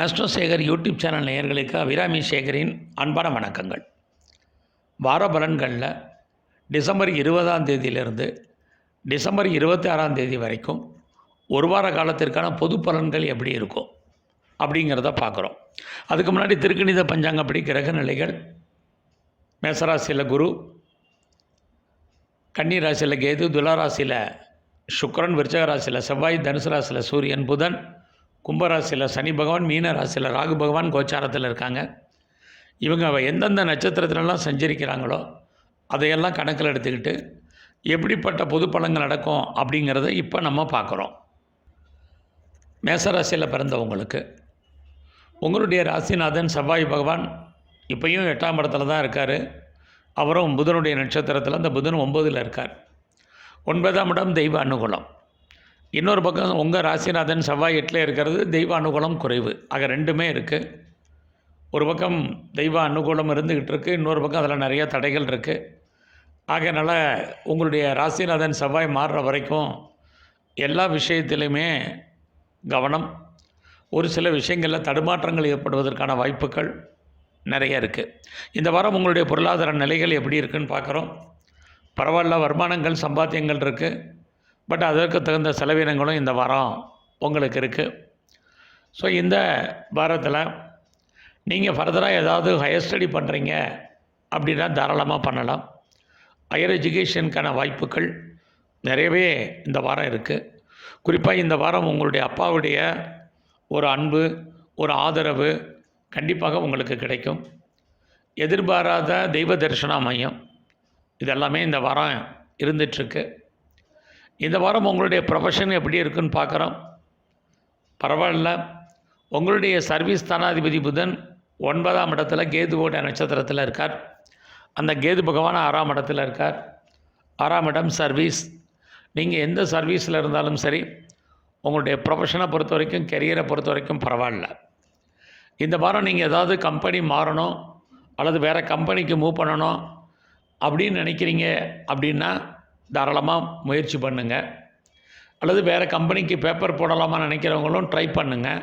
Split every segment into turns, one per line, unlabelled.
Astro Sekar YouTube channel நேயர்களுக்கு அபிராமி சேகரின் அன்பான வணக்கங்கள். வார பலன்களில் டிசம்பர் 20ஆம் தேதியிலிருந்து டிசம்பர் 26ஆம் தேதி வரைக்கும் ஒரு வார காலத்திற்கான பொது பலன்கள் எப்படி இருக்கும் அப்படிங்கிறத பார்க்குறோம். அதுக்கு முன்னாடி திருக்கணித பஞ்சாங்கப்படி கிரக நிலைகள்: மேசராசியில் குரு, கன்னி ராசியில் கேது, துளாராசியில் சுக்கிரன், விருச்சிக ராசியில் செவ்வாய், தனுசு ராசியில் சூரியன், புதன், கும்பராசியில் சனி பகவான், மீன ராசியில் ராகு பகவான் கோச்சாரத்தில் இருக்காங்க. இவங்க எந்தெந்த நட்சத்திரத்திலலாம் சஞ்சரிக்கிறாங்களோ அதையெல்லாம் கணக்கில் எடுத்துக்கிட்டு எப்படிப்பட்ட பொது பலன்கள் நடக்கும் அப்படிங்கிறத இப்போ நம்ம பார்க்குறோம். மேசராசியில் பிறந்தவங்களுக்கு உங்களுடைய ராசிநாதன் செவ்வாய் பகவான் இப்போயும் 8ஆம் இடத்துல தான் இருக்கார். அவரும் புதனுடைய நட்சத்திரத்தில், அந்த புதன் 9ல் இருக்கார். 9ஆம் இடம் தெய்வ அனுகூலம். இன்னொரு பக்கம் உங்கள் ராசிநாதன் செவ்வாய் 8ல் இருக்கிறது, தெய்வ அனுகூலம் குறைவு. ஆக ரெண்டுமே இருக்குது. ஒரு பக்கம் தெய்வ அனுகூலம் இருந்துக்கிட்டு இருக்குது, இன்னொரு பக்கம் அதில் நிறைய தடைகள் இருக்குது. ஆகையினால உங்களுடைய ராசிநாதன் செவ்வாய் மாறுற வரைக்கும் எல்லா விஷயத்திலையுமே கவனம். ஒரு சில விஷயங்களில் தடுமாற்றங்கள் ஏற்படுவதற்கான வாய்ப்புகள் நிறைய இருக்குது. இந்த வாரம் உங்களுடைய பொருளாதார நிலைகள் எப்படி இருக்குதுன்னு பார்க்குறோம். பரவாயில்ல, வருமானங்கள் சம்பாத்தியங்கள் இருக்குது. பட் அதற்கு தகுந்த செலவினங்களும் இந்த வாரம் உங்களுக்கு இருக்குது. ஸோ இந்த வாரத்தில் நீங்கள் ஃபர்தராக ஏதாவது ஹையர் ஸ்டடி பண்ணுறீங்க அப்படின்னா தாராளமாக பண்ணலாம். ஹையர் எஜுகேஷனுக்கான வாய்ப்புகள் நிறையவே இந்த வாரம் இருக்குது. குறிப்பாக இந்த வாரம் உங்களுடைய அப்பாவுடைய ஒரு அன்பு, ஒரு ஆதரவு கண்டிப்பாக உங்களுக்கு கிடைக்கும். எதிர்பாராத தெய்வ தரிசனம் மையம் இதெல்லாமே இந்த வாரம் இருந்துகிட்ருக்கு. இந்த வாரம் உங்களுடைய ப்ரொஃபஷன் எப்படி இருக்குன்னு பார்க்குறோம். பரவாயில்ல. உங்களுடைய சர்வீஸ் ஸ்தானாதிபதி புதன் 9ஆம் இடத்துல கேதுவோட நட்சத்திரத்தில் இருக்கார். அந்த கேது பகவான் 6ஆம் இடத்துல இருக்கார். 6ஆம் இடம் சர்வீஸ். நீங்கள் எந்த சர்வீஸில் இருந்தாலும் சரி, உங்களுடைய ப்ரொஃபஷனை பொறுத்த வரைக்கும், கெரியரை பொறுத்த வரைக்கும் பரவாயில்ல. இந்த வாரம் நீங்கள் ஏதாவது கம்பெனி மாறணும் அல்லது வேறு கம்பெனிக்கு மூவ் பண்ணணும் அப்படின்னு நினைக்கிறீங்க அப்படின்னா தாராளமாக முயற்சி பண்ணுங்கள். அல்லது வேறு கம்பெனிக்கு பேப்பர் போடலாமா நினைக்கிறவங்களும் ட்ரை பண்ணுங்கள்.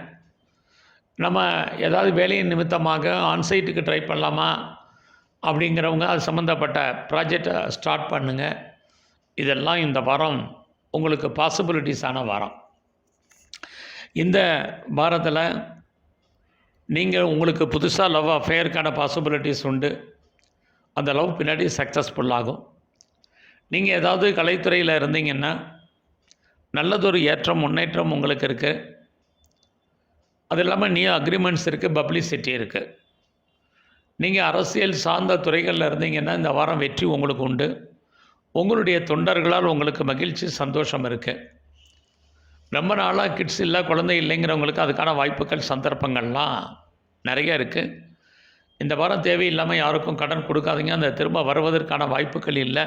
நம்ம ஏதாவது வேலையின் நிமித்தமாக ஆன்சைட்டுக்கு ட்ரை பண்ணலாமா அப்படிங்கிறவங்க அது சம்மந்தப்பட்ட ப்ராஜெக்டை ஸ்டார்ட் பண்ணுங்கள். இதெல்லாம் இந்த வாரம் உங்களுக்கு பாசிபிலிட்டிஸான வாரம். இந்த வாரத்தில் நீங்கள் உங்களுக்கு புதுசாக லவ் அஃபேருக்கான பாசிபிலிட்டிஸ் உண்டு. அந்த லவ் பின்னாடி சக்ஸஸ்ஃபுல்லாகும். நீங்கள் ஏதாவது கலைத்துறையில் இருந்தீங்கன்னா நல்லதொரு ஏற்றம், முன்னேற்றம் உங்களுக்கு இருக்குது. அது இல்லாமல் நியூ அக்ரிமெண்ட்ஸ் இருக்குது, பப்ளிசிட்டி இருக்குது. நீங்கள் அரசியல் சார்ந்த துறைகளில் இருந்தீங்கன்னா இந்த வாரம் வெற்றி உங்களுக்கு உண்டு. உங்களுடைய தொண்டர்களால் உங்களுக்கு மகிழ்ச்சி, சந்தோஷம் இருக்குது. ரொம்ப நாளாக கிட்ஸ் இல்லை, குழந்தை இல்லைங்கிறவங்களுக்கு அதுக்கான வாய்ப்புகள், சந்தர்ப்பங்கள்லாம் நிறைய இருக்குது. இந்த வாரம் தேவையில்லாமல் யாருக்கும் கடன் கொடுக்காதீங்க. அந்த திரும்ப வருவதற்கான வாய்ப்புகள் இல்லை.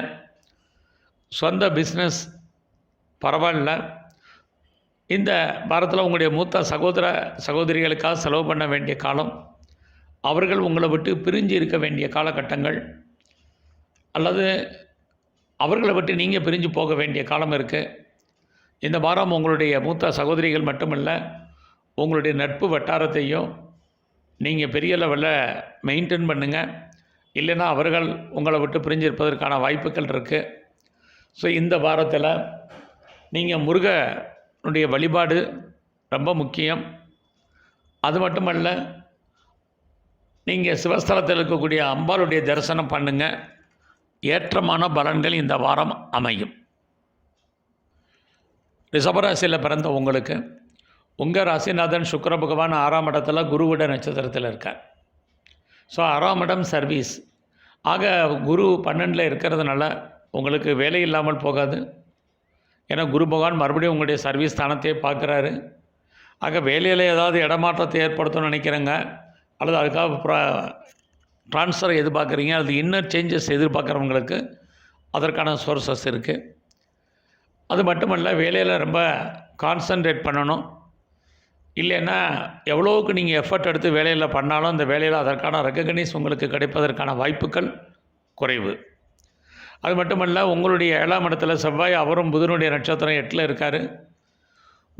சொந்த பிஸ்னஸ் பரவாயில்ல. இந்த வாரத்தில் உங்களுடைய மூத்த சகோதர சகோதரிகளுக்காக செலவு பண்ண வேண்டிய காலம், அவர்கள் உங்களை விட்டு பிரிஞ்சு இருக்க வேண்டிய காலகட்டங்கள், அல்லது அவர்களை விட்டு நீங்கள் பிரிஞ்சு போக வேண்டிய காலம் இருக்குது. இந்த வாரம் உங்களுடைய மூத்த சகோதரிகள் மட்டுமல்ல, உங்களுடைய நட்பு வட்டாரத்தையும் நீங்கள் பெரிய லெவலில் மெயின்டைன் பண்ணுங்கள். இல்லைன்னா அவர்கள் உங்களை விட்டு பிரிஞ்சிருப்பதற்கான வாய்ப்புகள் இருக்குது. ஸோ இந்த வாரத்தில் நீங்கள் முருகனுடைய வழிபாடு ரொம்ப முக்கியம். அது மட்டுமல்ல, நீங்கள் சிவஸ்தலத்தில் இருக்கக்கூடிய அம்பாளுடைய தரிசனம் பண்ணுங்கள். ஏற்றமான பலன்கள் இந்த வாரம் அமையும். ரிஷபராசியில் பிறந்த உங்களுக்கு உங்கள் ராசிநாதன் சுக்கிர பகவான் 6ஆம் இடத்துல குருவோட நட்சத்திரத்தில் இருக்கார். ஸோ 6ஆம் இடம் சர்வீஸ். ஆக குரு 12ல் இருக்கிறதுனால உங்களுக்கு வேலை இல்லாமல் போகாது. ஏன்னா குரு பகவான் மறுபடியும் உங்களுடைய சர்வீஸ் ஸ்தானத்தையே பார்க்குறாரு. ஆக வேலையில் ஏதாவது இடமாற்றத்தை ஏற்படுத்தணும்னு நினைக்கிறேங்க, அல்லது அதுக்காக ட்ரான்ஸ்ஃபர் எதிர்பார்க்குறீங்க, அல்லது இன்னர் சேஞ்சஸ் எதிர்பார்க்குறவங்களுக்கு அதற்கான சோர்ஸஸ் இருக்குது. அது மட்டுமல்ல, வேலையில் ரொம்ப கான்சன்ட்ரேட் பண்ணணும். இல்லைன்னா எவ்வளோவுக்கு நீங்கள் எஃபர்ட் எடுத்து வேலையில் பண்ணாலும் அந்த வேலையில் அதற்கான ரெக்கக்னைஸ் உங்களுக்கு கிடைப்பதற்கான வாய்ப்புகள் குறைவு. அது மட்டுமல்ல, உங்களுடைய 7ஆம் இடத்துல செவ்வாய், அவரும் புதனுடைய நட்சத்திரம் 8ல் இருக்கார்.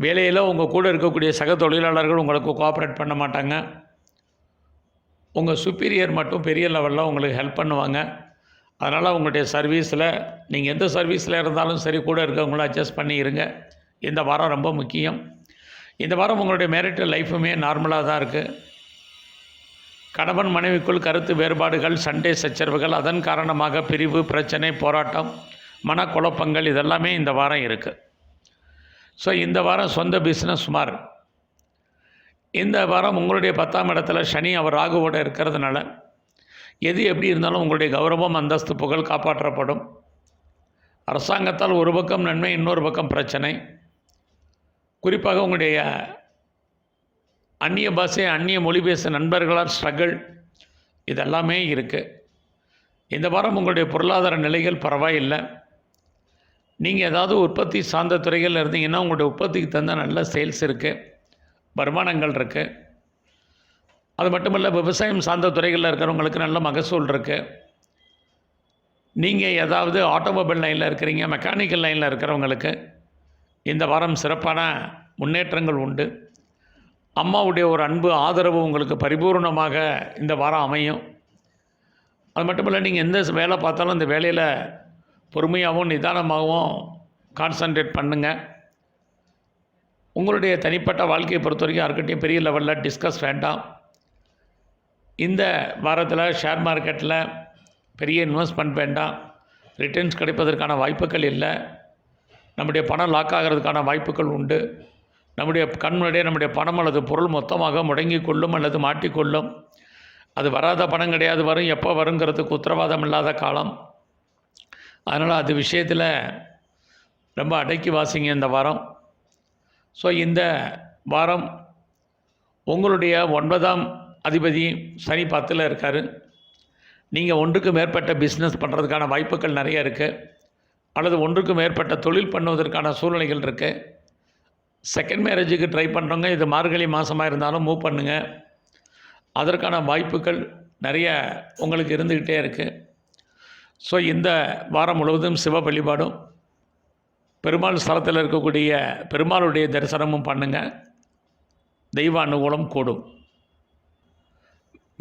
வேலையில் உங்கள் கூட இருக்கக்கூடிய சக தொழிலாளர்கள் உங்களுக்கு கோஆப்ரேட் பண்ண மாட்டாங்க. உங்கள் சுப்பீரியர் மட்டும் பெரிய லெவலில் உங்களுக்கு ஹெல்ப் பண்ணுவாங்க. அதனால் உங்களுடைய சர்வீஸில் நீங்கள் எந்த சர்வீஸில் இருந்தாலும் சரி, கூட இருக்கவங்கள அட்ஜஸ்ட் பண்ணி இருங்க. இந்த வாரம் ரொம்ப முக்கியம். இந்த வாரம் உங்களுடைய மேரிட்டல் லைஃபுமே நார்மலாக தான் இருக்குது. கணவன் மனைவிக்குள் கருத்து வேறுபாடுகள், சண்டை சச்சரவுகள், அதன் காரணமாக பிரிவு, பிரச்சனை, போராட்டம், மனக்குழப்பங்கள் இதெல்லாமே இந்த வாரம் இருக்குது. ஸோ இந்த வாரம் சொந்த பிஸ்னஸ் சுமார். இந்த வாரம் உங்களுடைய 10ஆம் இடத்துல சனி அவர் ராகுவோடு இருக்கிறதுனால எது எப்படி இருந்தாலும் உங்களுடைய கௌரவம், அந்தஸ்து, புகழ் காப்பாற்றப்படும். அரசாங்கத்தால் ஒரு பக்கம் நன்மை, இன்னொரு பக்கம் பிரச்சனை. குறிப்பாக உங்களுடைய அந்நிய பாஷை, அந்நிய மொழி பேச நண்பர்களால் ஸ்ட்ரகிள் இதெல்லாமே இருக்குது. இந்த வாரம் உங்களுடைய பொருளாதார நிலைகள் பரவாயில்லை. நீங்கள் ஏதாவது உற்பத்தி சார்ந்த துறைகளில் இருந்தீங்கன்னா உங்களுடைய உற்பத்திக்கு தகுந்த நல்ல சேல்ஸ் இருக்குது, வருமானங்கள் இருக்குது. அது மட்டும் இல்லை, விவசாயம் சார்ந்த துறைகளில் இருக்கிறவங்களுக்கு நல்ல மகசூல் இருக்குது. நீங்கள் ஏதாவது ஆட்டோமொபைல் லைனில் இருக்கிறீங்க, மெக்கானிக்கல் லைனில் இருக்கிறவங்களுக்கு இந்த வாரம் சிறப்பான முன்னேற்றங்கள் உண்டு. அம்மாவுடைய ஒரு அன்பு, ஆதரவு உங்களுக்கு பரிபூர்ணமாக இந்த வாரம் அமையும். அது மட்டும் இல்லை, நீங்கள் எந்த வேலை பார்த்தாலும் அந்த வேலையில் பொறுமையாகவும் நிதானமாகவும் கான்சன்ட்ரேட் பண்ணுங்கள். உங்களுடைய தனிப்பட்ட வாழ்க்கையை பொறுத்த வரைக்கும் யாருக்கிட்டையும் பெரிய லெவலில் டிஸ்கஸ் வேண்டாம். இந்த வாரத்தில் ஷேர் மார்க்கெட்டில் பெரிய இன்வெஸ்ட்மெண்ட் வேண்டாம். ரிட்டர்ன்ஸ் கிடைப்பதற்கான வாய்ப்புகள் இல்லை. நம்முடைய பணம் லாக் ஆகிறதுக்கான வாய்ப்புகள் உண்டு. நம்முடைய கண்முன்னாடியே நம்முடைய பணம் அல்லது பொருள் மொத்தமாக முடங்கி கொள்ளும் அல்லது மாட்டிக்கொள்ளும். அது வராத பணம் கிடையாது, வரும், எப்போ வருங்கிறதுக்கு உத்தரவாதம் இல்லாத காலம். அதனால் அது விஷயத்தில் ரொம்ப அடக்கி வாசிங்க இந்த வாரம். ஸோ இந்த வாரம் உங்களுடைய 9ஆம் அதிபதி சனி 10ல் இருக்கார். நீங்கள் ஒன்றுக்கு மேற்பட்ட பிஸ்னஸ் பண்ணுறதுக்கான வாய்ப்புகள் நிறைய இருக்குது, அல்லது ஒன்றுக்கு மேற்பட்ட தொழில் பண்ணுவதற்கான சூழ்நிலைகள் இருக்குது. செகண்ட் மேரேஜுக்கு ட்ரை பண்ணுறவங்க இது மார்கழி மாதமாக இருந்தாலும் மூவ் பண்ணுங்கள். அதற்கான வாய்ப்புகள் நிறைய உங்களுக்கு இருந்துக்கிட்டே இருக்குது. ஸோ இந்த வாரம் முழுவதும் சிவ வழிபாடும், பெருமாள் ஸ்தலத்தில் இருக்கக்கூடிய பெருமாளுடைய தரிசனமும் பண்ணுங்கள். தெய்வ அனுகூலம் கூடும்.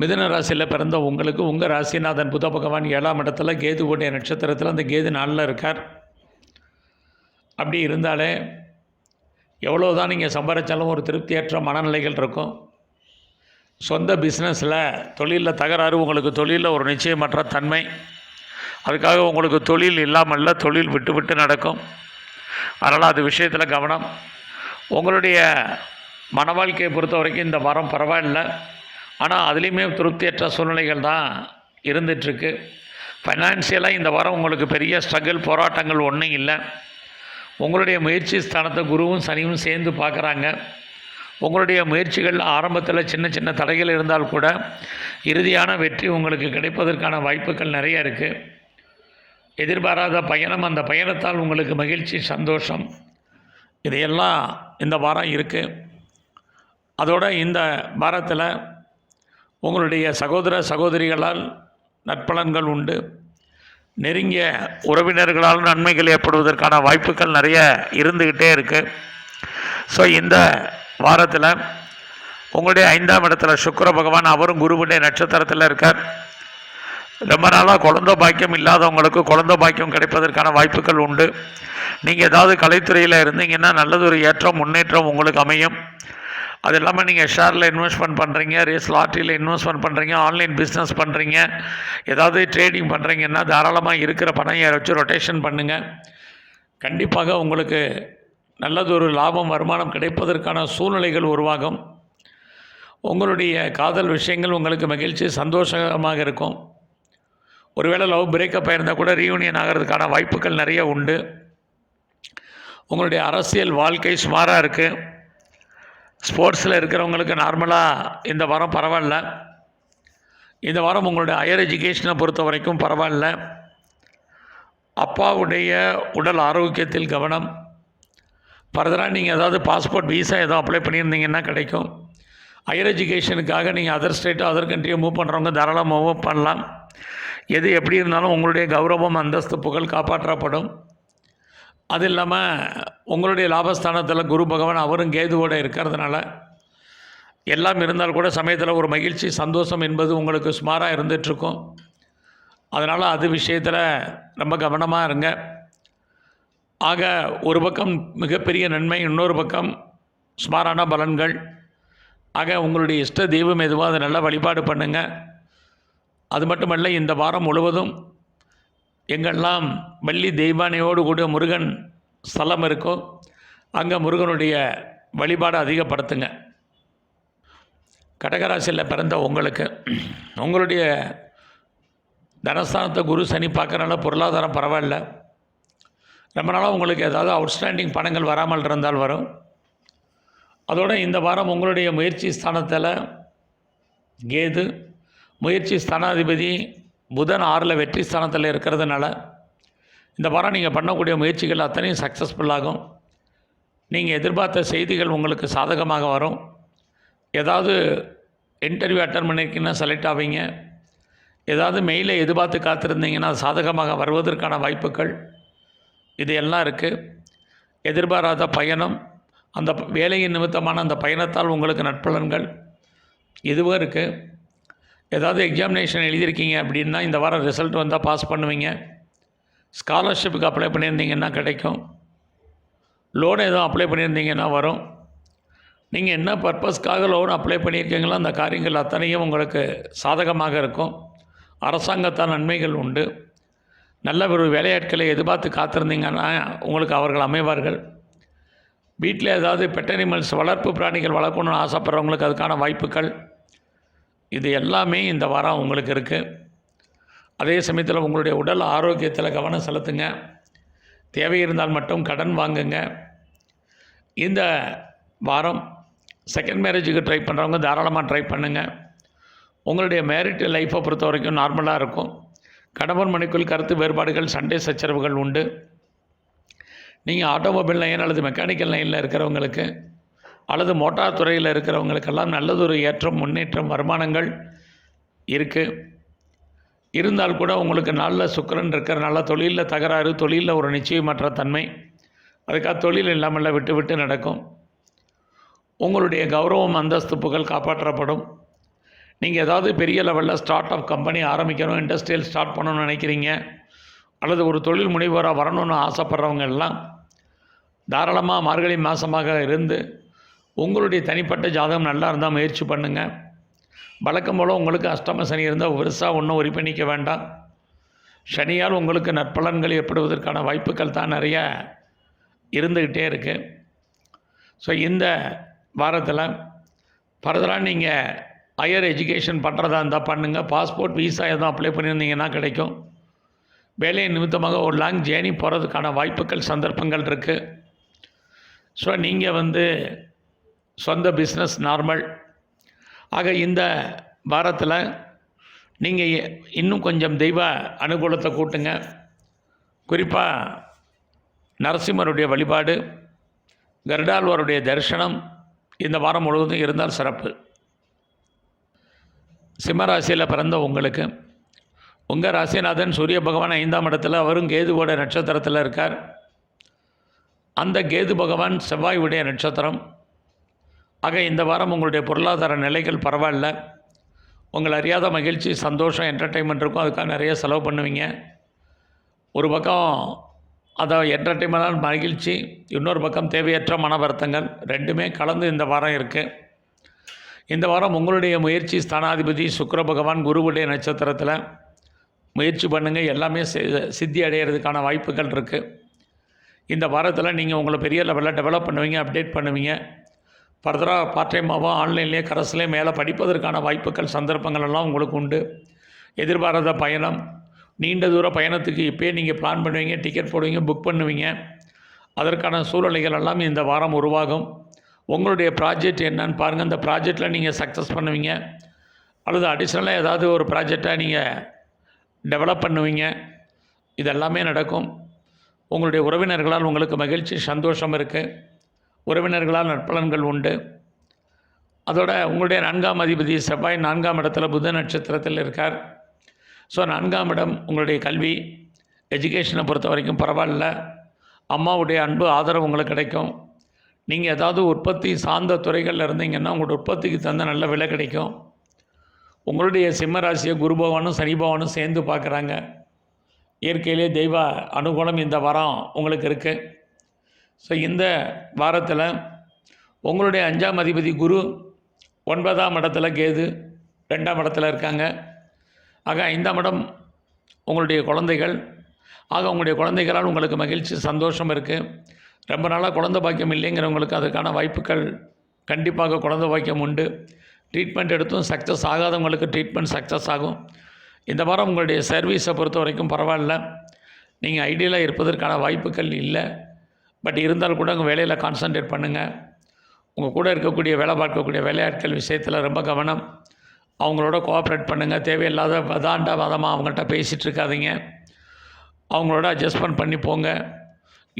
மிதுன ராசியில் பிறந்த உங்களுக்கு உங்கள் ராசிநாதன் புத பகவான் 7ஆம் இடத்துல கேதுவுடைய நட்சத்திரத்தில் அந்த கேது நாளில் இருக்கார். அப்படி இருந்தாலே எவ்வளோ தான் நீங்கள் சம்பாதிச்சாலும் ஒரு திருப்தியற்ற மனநிலைகள் இருக்கும். சொந்த பிஸ்னஸில், தொழிலில் தகராறு, உங்களுக்கு தொழிலில் ஒரு நிச்சயமற்ற தன்மை. அதுக்காக உங்களுக்கு தொழில் இல்லாமல் தொழில் விட்டு விட்டு நடக்கும். அதனால் அது விஷயத்தில் கவனம். உங்களுடைய மன வாழ்க்கையை பொறுத்த வரைக்கும் இந்த வாரம் பரவாயில்லை. ஆனால் அதுலேயுமே திருப்தியற்ற சூழ்நிலைகள் தான் இருந்துகிட்ருக்கு. ஃபைனான்சியலாக இந்த வாரம் உங்களுக்கு பெரிய ஸ்ட்ரகிள், போராட்டங்கள் ஒன்றும் இல்லை. உங்களுடைய முயற்சி ஸ்தானத்தை குருவும் சனியும் சேர்ந்து பார்க்குறாங்க. உங்களுடைய முயற்சிகள் ஆரம்பத்தில் சின்ன சின்ன தடைகள் இருந்தால் கூட இறுதியான வெற்றி உங்களுக்கு கிடைப்பதற்கான வாய்ப்புகள் நிறைய இருக்குது. எதிர்பாராத பயணம், அந்த பயணத்தால் உங்களுக்கு மகிழ்ச்சி, சந்தோஷம், இதையெல்லாம் இந்த வாரம் இருக்குது. அதோட இந்த வாரத்தில் உங்களுடைய சகோதர சகோதரிகளால் நற்பலன்கள் உண்டு. நெருங்கிய உறவினர்களால் நன்மைகள் ஏற்படுவதற்கான வாய்ப்புகள் நிறைய இருந்துக்கிட்டே இருக்குது. ஸோ இந்த வாரத்தில் உங்களுடைய 5ஆம் இடத்துல சுக்கிர பகவான், அவரும் குருவுடைய நட்சத்திரத்தில் இருக்கார். ரொம்ப நாளாக குழந்தை பாக்கியம் இல்லாதவங்களுக்கு குழந்தை பாக்கியம் கிடைப்பதற்கான வாய்ப்புகள் உண்டு. நீங்கள் ஏதாவது கலைத்துறையில் இருந்தீங்கன்னா நல்லதொரு ஏற்றம், முன்னேற்றம் உங்களுக்கு அமையும். அது இல்லாமல் நீங்கள் ஷேரில் இன்வெஸ்ட்மெண்ட் பண்ணுறீங்க, ரேஸ் லாட்டரியில் இன்வெஸ்ட்மெண்ட் பண்ணுறீங்க, ஆன்லைன் பிஸ்னஸ் பண்ணுறீங்க, ஏதாவது ட்ரேடிங் பண்ணுறீங்கன்னா தாராளமாக இருக்கிற பணம் வச்சு ரொட்டேஷன் பண்ணுங்கள். கண்டிப்பாக உங்களுக்கு நல்லதொரு லாபம், வருமானம் கிடைப்பதற்கான சூழ்நிலைகள் உருவாகும். உங்களுடைய காதல் விஷயங்கள் உங்களுக்கு மகிழ்ச்சி, சந்தோஷமாக இருக்கும். ஒருவேளை லவ் பிரேக்கப் ஆயிருந்தால் கூட ரீயூனியன் ஆகிறதுக்கான வாய்ப்புகள் நிறைய உண்டு. உங்களுடைய அரசியல் வாழ்க்கை சுமாராக இருக்குது. ஸ்போர்ட்ஸில் இருக்கிறவங்களுக்கு நார்மலாக இந்த வாரம் பரவாயில்ல. இந்த வாரம் உங்களுடைய ஹையர் எஜுகேஷனை பொறுத்த வரைக்கும் பரவாயில்ல. அப்பாவுடைய உடல் ஆரோக்கியத்தில் கவனம். ஃபர்தராக நீங்கள் ஏதாவது பாஸ்போர்ட், வீசா ஏதோ அப்ளை பண்ணியிருந்தீங்கன்னா கிடைக்கும். ஹையர் எஜுகேஷனுக்காக நீங்கள் அதர் ஸ்டேட்டோ அதர் கண்ட்ரியை மூவ் பண்ணுறவங்க தாராளமாக மூவ் பண்ணலாம். எது எப்படி இருந்தாலும் உங்களுடைய கௌரவம், அந்தஸ்து, புகழ் காப்பாற்றப்படும். அது இல்லாமல் உங்களுடைய லாபஸ்தானத்தில் குரு பகவான் அவரும் கேதுவோடு இருக்கிறதுனால எல்லாம் இருந்தால் கூட சமயத்தில் ஒரு மகிழ்ச்சி சந்தோஷம் என்பது உங்களுக்கு சுமாராக இருந்துகிட்ருக்கும். அதனால் அது விஷயத்தில் ரொம்ப கவனமாக இருங்க. ஆக ஒரு பக்கம் மிகப்பெரிய நன்மை, இன்னொரு பக்கம் சுமாரான பலன்கள். ஆக உங்களுடைய இஷ்ட தெய்வம் எதுவோ அதை நல்லா வழிபாடு பண்ணுங்கள். அது மட்டுமல்ல, இந்த வாரம் முழுவதும் எங்கெல்லாம் வள்ளி தெய்வானையோடு கூட முருகன் ஸ்தலம் இருக்கோ அங்கே முருகனுடைய வழிபாடு அதிகப்படுத்துங்க. கடகராசியில் பிறந்த உங்களுக்கு உங்களுடைய தனஸ்தானத்தை குரு சனி பார்க்கறனால பொருளாதாரம் பரவாயில்ல. ரொம்ப நாளாக உங்களுக்கு ஏதாவது அவுட்ஸ்டாண்டிங் பணங்கள் வராமல் இருந்தால் வரும். அதோடு இந்த வாரம் உங்களுடைய முயற்சி ஸ்தானத்தில் கேது, முயற்சி ஸ்தானாதிபதி புதன் 6ல் வெற்றி ஸ்தானத்தில் இருக்கிறதுனால இந்த வாரம் நீங்கள் பண்ணக்கூடிய முயற்சிகள் அத்தனையும் சக்ஸஸ்ஃபுல்லாகும். நீங்கள் எதிர்பார்த்த செய்திகள் உங்களுக்கு சாதகமாக வரும். ஏதாவது இன்டர்வியூ அட்டன் பண்ணியிருக்கீங்கன்னா செலக்ட் ஆவீங்க. ஏதாவது மெயிலை எதிர்பார்த்து காத்திருந்தீங்கன்னா அது சாதகமாக வருவதற்கான வாய்ப்புகள் இது எல்லாம் இருக்குது. எதிர்பாராத பயணம், அந்த வேலையின் நிமித்தமான அந்த பயணத்தால் உங்களுக்கு நற்பலன்கள் இதுவும் இருக்குது. ஏதாவது எக்ஸாமினேஷன் எழுதியிருக்கீங்க அப்படின்னா இந்த வாரம் ரிசல்ட் வந்தால் பாஸ் பண்ணுவீங்க. ஸ்காலர்ஷிப்புக்கு அப்ளை பண்ணியிருந்தீங்கன்னா கிடைக்கும். லோன் எதுவும் அப்ளை பண்ணியிருந்தீங்கன்னா வரும். நீங்கள் என்ன பர்பஸ்க்காக லோன் அப்ளை பண்ணியிருக்கீங்களோ அந்த காரியங்கள் அத்தனையும் உங்களுக்கு சாதகமாக இருக்கும். அரசாங்கத்தால் நன்மைகள் உண்டு. நல்ல ஒரு வேலையாட்களை எதிர்பார்த்து காத்திருந்தீங்கன்னா உங்களுக்கு அவர்கள் அமைவார்கள். வீட்டில் ஏதாவது பெட் அனிமல்ஸ், வளர்ப்பு பிராணிகள் வளர்க்கணும்னு ஆசைப்படுறவங்களுக்கு அதுக்கான வாய்ப்புகள் இது எல்லாமே இந்த வாரம் உங்களுக்கு இருக்குது. அதே சமயத்தில் உங்களுடைய உடல் ஆரோக்கியத்தில் கவனம் செலுத்துங்க. தேவை இருந்தால் மட்டும் கடன் வாங்குங்க. இந்த வாரம் செகண்ட் மேரேஜுக்கு ட்ரை பண்ணுறவங்க தாராளமாக ட்ரை பண்ணுங்கள். உங்களுடைய மேரிட் லைஃப்பை பொறுத்த வரைக்கும் நார்மலாக இருக்கும். கணவன் மனைக்குள் கருத்து வேறுபாடுகள், சண்டை சச்சரவுகள் உண்டு. நீங்கள் ஆட்டோமொபைல் லைன் அல்லது மெக்கானிக்கல் லைனில் இருக்கிறவங்களுக்கு அல்லது மோட்டார் துறையில் இருக்கிறவங்களுக்கெல்லாம் நல்லதொரு ஏற்றம், முன்னேற்றம், வருமானங்கள் இருக்குது. இருந்தால் கூட உங்களுக்கு நல்ல சுக்கிரன் இருக்கிறனால தொழிலில் தகராறு, தொழிலில் ஒரு நிச்சயமற்ற தன்மை, அதுக்காக தொழில் இல்லாமல் விட்டு விட்டு நடக்கும். உங்களுடைய கௌரவம், அந்தஸ்து, புகழ் காப்பாற்றப்படும். நீங்கள் ஏதாவது பெரிய லெவலில் ஸ்டார்ட் அப் கம்பெனி ஆரம்பிக்கணும், இண்டஸ்ட்ரியல் ஸ்டார்ட் பண்ணணும்னு நினைக்கிறீங்க அல்லது ஒரு தொழில் முனைவோராக வரணும்னு ஆசைப்படுறவங்க எல்லாம் தாராளமாக மார்கழி மாதமாக இருந்து உங்களுடைய தனிப்பட்ட ஜாதகம் நல்லா இருந்தால் முயற்சி பண்ணுங்கள். வழக்கம் போல் உங்களுக்கு அஷ்டம சனி இருந்தால் பெருசாக ஒன்றும் ஒரி பண்ணிக்க வேண்டாம். சனியால் உங்களுக்கு நற்பலன்கள் ஏற்படுவதற்கான வாய்ப்புகள் தான் நிறையா இருந்துக்கிட்டே இருக்குது. ஸோ இந்த வாரத்தில் ஃபர்தராக நீங்கள் ஹையர் எஜுகேஷன் பண்ணுறதா இருந்தால் பண்ணுங்கள். பாஸ்போர்ட், விசா எதுவும் அப்ளை பண்ணியிருந்தீங்கன்னா கிடைக்கும். வேலை நிமித்தமாக ஒரு லாங் ஜேர்னி போகிறதுக்கான வாய்ப்புகள், சந்தர்ப்பங்கள் இருக்குது. ஸோ நீங்கள் சொந்த பிஸ்னஸ் நார்மல். ஆக இந்த வாரத்தில் நீங்கள் இன்னும் கொஞ்சம் தெய்வ அனுகூலத்தை கூட்டுங்க. குறிப்பாக நரசிம்மருடைய வழிபாடு, கருடாழ்வாருடைய தரிசனம் இந்த வாரம் முழுவதும் இருந்தால் சிறப்பு. சிம்மராசியில் பிறந்த உங்களுக்கு உங்கள் ராசிநாதன் சூரிய பகவான் 5ஆம் இடத்துல, அவரும் கேதுவோட நட்சத்திரத்தில் இருக்கார். அந்த கேது பகவான் செவ்வாயுடைய நட்சத்திரம். ஆக இந்த வாரம் உங்களுடைய பொருளாதார நிலைகள் பரவாயில்ல. உங்களை அறியாத மகிழ்ச்சி, சந்தோஷம், என்டர்டெயின்மெண்ட் இருக்கும். அதுக்காக நிறைய செலவு பண்ணுவீங்க. ஒரு பக்கம் அதை என்டர்டெயின்மெண்டான மகிழ்ச்சி, இன்னொரு பக்கம் தேவையற்ற மன வருத்தங்கள் ரெண்டுமே கலந்து இந்த வாரம் இருக்குது. இந்த வாரம் உங்களுடைய முயற்சி ஸ்தானாதிபதி சுக்கிர பகவான் குருவுடைய நட்சத்திரத்தில் முயற்சி பண்ணுங்கள். எல்லாமே சித்தி அடைகிறதுக்கான வாய்ப்புகள் இருக்குது. இந்த வாரத்தில் நீங்கள் உங்களை பெரிய லெவலில் டெவலப் பண்ணுவீங்க, அப்டேட் பண்ணுவீங்க. ஃபர்தராக பார்ட் டைமாகவும் ஆன்லைன்லேயே கரஸ்லேயே மேலே படிப்பதற்கான வாய்ப்புகள், சந்தர்ப்பங்கள் எல்லாம் உங்களுக்கு உண்டு. எதிர்பாராத பயணம், நீண்ட தூர பயணத்துக்கு இப்போயே நீங்கள் பிளான் பண்ணுவீங்க, டிக்கெட் போடுவீங்க, புக் பண்ணுவீங்க. அதற்கான சூழ்நிலைகள் எல்லாம் இந்த வாரம் உருவாகும். உங்களுடைய ப்ராஜெக்ட் என்னன்னு பாருங்கள். அந்த ப்ராஜெக்டில் நீங்கள் சக்ஸஸ் பண்ணுவீங்க அல்லது அடிஷ்னலாக ஏதாவது ஒரு ப்ராஜெக்டை நீங்கள் டெவலப் பண்ணுவீங்க. இதெல்லாமே நடக்கும். உங்களுடைய உறவினர்களால் உங்களுக்கு மகிழ்ச்சி, சந்தோஷம் இருக்குது. உறவினர்களால் நற்பலன்கள் உண்டு. அதோட உங்களுடைய 4ஆம் அதிபதி செவ்வாய் 4ஆம் இடத்துல புத நட்சத்திரத்தில் இருக்கார். ஸோ 4ஆம் இடம் உங்களுடைய கல்வி, எஜுகேஷனை பொறுத்த வரைக்கும் பரவாயில்ல. அம்மாவுடைய அன்பு ஆதரவு உங்களுக்கு கிடைக்கும். நீங்கள் ஏதாவது உற்பத்தி சார்ந்த துறைகளில் இருந்தீங்கன்னா உங்களோட உற்பத்திக்கு தகுந்த நல்ல விலை கிடைக்கும். உங்களுடைய சிம்ம ராசியை குரு பகவானும் சனி பகவானும் சேர்ந்து பார்க்குறாங்க. இயற்கையிலே தெய்வ அனுகூலம் இந்த வாரம் உங்களுக்கு இருக்குது. ஸோ இந்த வாரத்தில் உங்களுடைய 5ஆம் அதிபதி குரு 9ஆம் இடத்துல கேது 2ஆம் இடத்துல இருக்காங்க. ஆக 5ஆம் இடம் உங்களுடைய குழந்தைகள். ஆக உங்களுடைய குழந்தைகளால் உங்களுக்கு மகிழ்ச்சி சந்தோஷம் இருக்குது. ரொம்ப நாளாக குழந்தை பாக்கியம் இல்லைங்கிறவங்களுக்கு அதுக்கான வாய்ப்புகள் கண்டிப்பாக குழந்தை பாக்கியம் உண்டு. ட்ரீட்மெண்ட் எடுத்தும் சக்ஸஸ் ஆகாதவங்களுக்கு ட்ரீட்மெண்ட் சக்ஸஸ் ஆகும். இந்த வாரம் உங்களுடைய சர்வீஸை பொறுத்த வரைக்கும் பரவாயில்ல. நீங்கள் ஐடியலாக இருப்பதற்கான வாய்ப்புகள் இல்லை. பட் இருந்தாலும் கூட உங்கள் வேலையில் கான்சன்ட்ரேட் பண்ணுங்கள். உங்கள் கூட இருக்கக்கூடிய வேலை பார்க்கக்கூடிய வேலையாட்கள் விஷயத்தில் ரொம்ப கவனம். அவங்களோட கோஆப்ரேட் பண்ணுங்கள். தேவையில்லாத வாதமாக அவங்கள்ட்ட பேசிகிட்டு இருக்காதீங்க. அவங்களோட அட்ஜஸ்ட்மெண்ட் பண்ணி போங்க.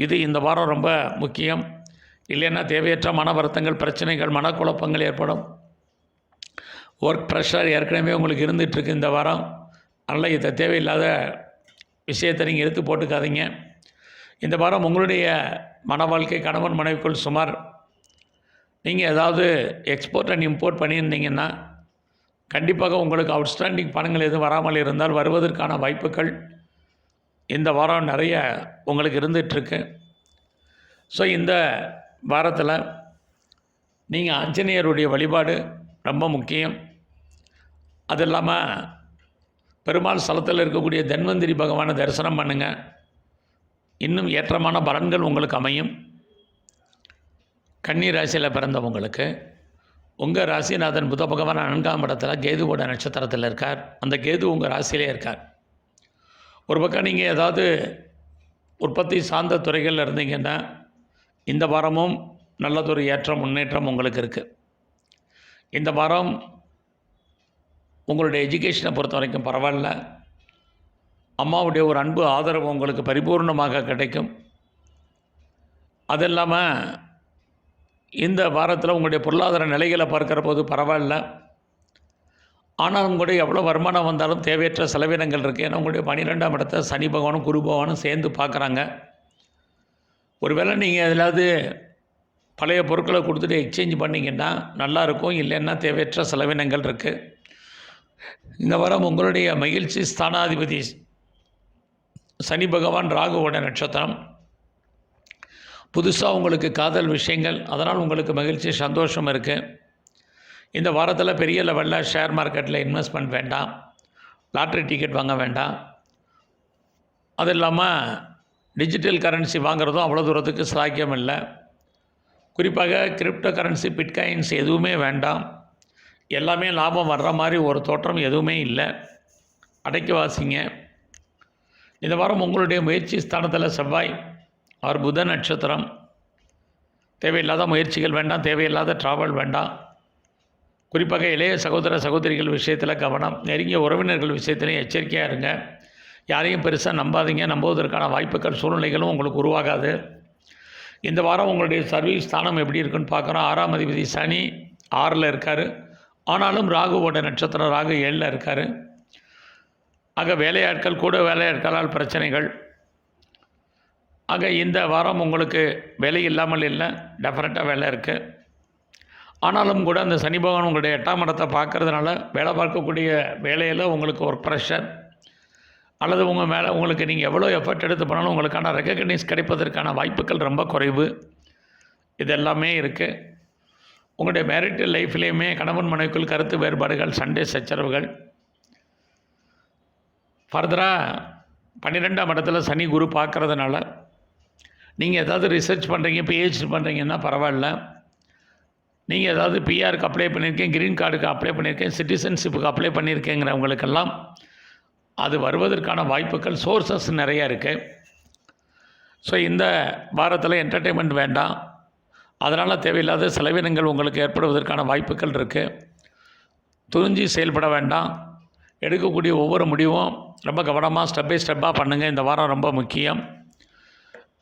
இது இந்த வாரம் ரொம்ப முக்கியம். இல்லைன்னா தேவையற்ற மன வருத்தங்கள், பிரச்சனைகள், மனக்குழப்பங்கள் ஏற்படும். ஒர்க் ப்ரெஷர் ஏற்கனவே உங்களுக்கு இருந்துகிட்ருக்கு இந்த வாரம். அதனால் இதை தேவையில்லாத விஷயத்தை நீங்கள் எடுத்து போட்டுக்காதீங்க. இந்த வாரம் உங்களுடைய மன வாழ்க்கை கணவன் மனைவிக்குள் சுமார் நீங்கள் ஏதாவது எக்ஸ்போர்ட் அண்ட் இம்போர்ட் பண்ணியிருந்தீங்கன்னா கண்டிப்பாக உங்களுக்கு அவுட்ஸ்டாண்டிங் பணங்கள் எதுவும் வராமல் இருந்தால் வருவதற்கான வாய்ப்புகள் இந்த வாரம் நிறைய உங்களுக்கு இருந்துகிட்ருக்கு. ஸோ இந்த வாரத்தில் நீங்கள் ஆஞ்சநேயருடைய வழிபாடு ரொம்ப முக்கியம். அது இல்லாமல் பெருமாள் ஸ்தலத்தில் இருக்கக்கூடிய தன்வந்திரி பகவானை தரிசனம் பண்ணுங்கள். இன்னும் ஏற்றமான பலன்கள் உங்களுக்கு அமையும். கன்னி ராசியில் பிறந்தவங்களுக்கு உங்கள் ராசிநாதன் புத பகவான் 4ஆம் இடத்துல கேதுவோட நட்சத்திரத்தில் இருக்கார். அந்த கேது உங்கள் ராசியிலே இருக்கார். ஒரு பக்கம் நீங்கள் ஏதாவது உற்பத்தி சார்ந்த துறைகளில் இருந்தீங்கன்னா இந்த வாரமும் நல்லதொரு ஏற்றம் முன்னேற்றம் உங்களுக்கு இருக்குது. இந்த வாரம் உங்களுடைய எஜுகேஷனை பொறுத்த வரைக்கும் பரவாயில்ல. அம்மாவுடைய ஒரு அன்பு ஆதரவு உங்களுக்கு பரிபூர்ணமாக கிடைக்கும். அது இல்லாமல் இந்த வாரத்தில் உங்களுடைய பொருளாதார நிலைகளை பார்க்குற போது பரவாயில்ல. ஆனாலும் கூட எவ்வளோ வருமானம் வந்தாலும் தேவையற்ற செலவினங்கள் இருக்குது. ஏன்னா உங்களுடைய 12ஆம் இடத்தை சனி பகவானும் குரு பகவானும் சேர்ந்து பார்க்குறாங்க. ஒருவேளை நீங்கள் எதாவது பழைய பொருட்களை கொடுத்துட்டு எக்ஸ்சேஞ்ச் பண்ணிங்கன்னா நல்லாயிருக்கும். இல்லைன்னா தேவையற்ற செலவினங்கள் இருக்குது. இந்த வாரம் உங்களுடைய மகிழ்ச்சி ஸ்தானாதிபதி சனி பகவான் ராகுவோட நட்சத்திரம். புதுசாக உங்களுக்கு காதல் விஷயங்கள், அதனால் உங்களுக்கு மகிழ்ச்சி சந்தோஷம் இருக்குது. இந்த வாரத்தில் பெரிய லெவலில் ஷேர் மார்க்கெட்டில் இன்வெஸ்ட்மெண்ட் வேண்டாம். லாட்ரி டிக்கெட் வாங்க வேண்டாம். அது இல்லாமல் டிஜிட்டல் கரன்சி வாங்குறதும் அவ்வளோ தூரத்துக்கு சாத்தியம் இல்லை. குறிப்பாக கிரிப்டோ கரன்சி, பிட்காயின்ஸ் எதுவுமே வேண்டாம். எல்லாமே லாபம் வர்ற மாதிரி ஒரு தோற்றம் எதுவுமே இல்லை. அடைக்கி வாசிங்க. இந்த வாரம் உங்களுடைய முயற்சி ஸ்தானத்தில் செவ்வாய் அவர் புத நட்சத்திரம். தேவையில்லாத முயற்சிகள் வேண்டாம். தேவையில்லாத ட்ராவல் வேண்டாம். குறிப்பாக இளைய சகோதர சகோதரிகள் விஷயத்தில் கவனம். நெருங்கிய உறவினர்கள் விஷயத்திலையும் எச்சரிக்கையாக இருங்க. யாரையும் பெருசாக நம்பாதீங்க. நம்புவதற்கான வாய்ப்புகள் சூழ்நிலைகளும் உங்களுக்கு உருவாகாது. இந்த வாரம் உங்களுடைய சர்வீஸ் ஸ்தானம் எப்படி இருக்குன்னு பார்க்குறோம். 6ஆம் அதிபதி சனி 6ல் இருக்கார். ஆனாலும் ராகுவோட நட்சத்திரம் ராகு 7ல் இருக்கார். ஆக வேலையாட்கள் கூட வேலையாட்களால் பிரச்சனைகள். ஆக இந்த வாரம் உங்களுக்கு வேலை இல்லாமல் இல்லை, டெஃபினட்டாக வேலை இருக்குது. ஆனாலும் கூட அந்த சனி பகவான் உங்களுடைய 8ஆம் இடத்தை பார்க்கறதுனால வேலை பார்க்கக்கூடிய வேலையில் உங்களுக்கு ஒரு ப்ரெஷர் அல்லது உங்கள் மேலே உங்களுக்கு நீங்கள் எவ்வளோ எஃபர்ட் எடுத்து பண்ணாலும் உங்களுக்கான ரெக்கக்னைஸ் கிடைப்பதற்கான வாய்ப்புகள் ரொம்ப குறைவு. இது எல்லாமே இருக்குது. உங்களுடைய மேரிட்டல் லைஃப்லேயுமே கணவன் மனைவிக்குள் கருத்து வேறுபாடுகள், சண்டை சச்சரவுகள். ஃபர்தராக 12ஆம் இடத்துல சனி குரு பார்க்குறதுனால நீங்கள் ஏதாவது ரிசர்ச் பண்ணுறீங்க, பிஹெச்டி பண்ணுறீங்கன்னா பரவாயில்ல. நீங்கள் ஏதாவது பிஆருக்கு அப்ளை பண்ணியிருக்கேன், க்ரீன் கார்டுக்கு அப்ளை பண்ணியிருக்கேன், சிட்டிசன்ஷிப்புக்கு அப்ளை பண்ணியிருக்கேங்கிறவங்களுக்கெல்லாம் அது வருவதற்கான வாய்ப்புகள் சோர்சஸ் நிறையா இருக்குது. ஸோ இந்த வாரத்தில் என்டர்டெயின்மெண்ட் வேண்டாம். அதனால் தேவையில்லாத செலவினங்கள் உங்களுக்கு ஏற்படுவதற்கான வாய்ப்புகள் இருக்குது. துணிஞ்சு செயல்பட வேண்டாம். எடுக்கக்கூடிய ஒவ்வொரு முடிவும் ரொம்ப கவனமாக ஸ்டெப் பை ஸ்டெப்பாக பண்ணுங்கள். இந்த வாரம் ரொம்ப முக்கியம்.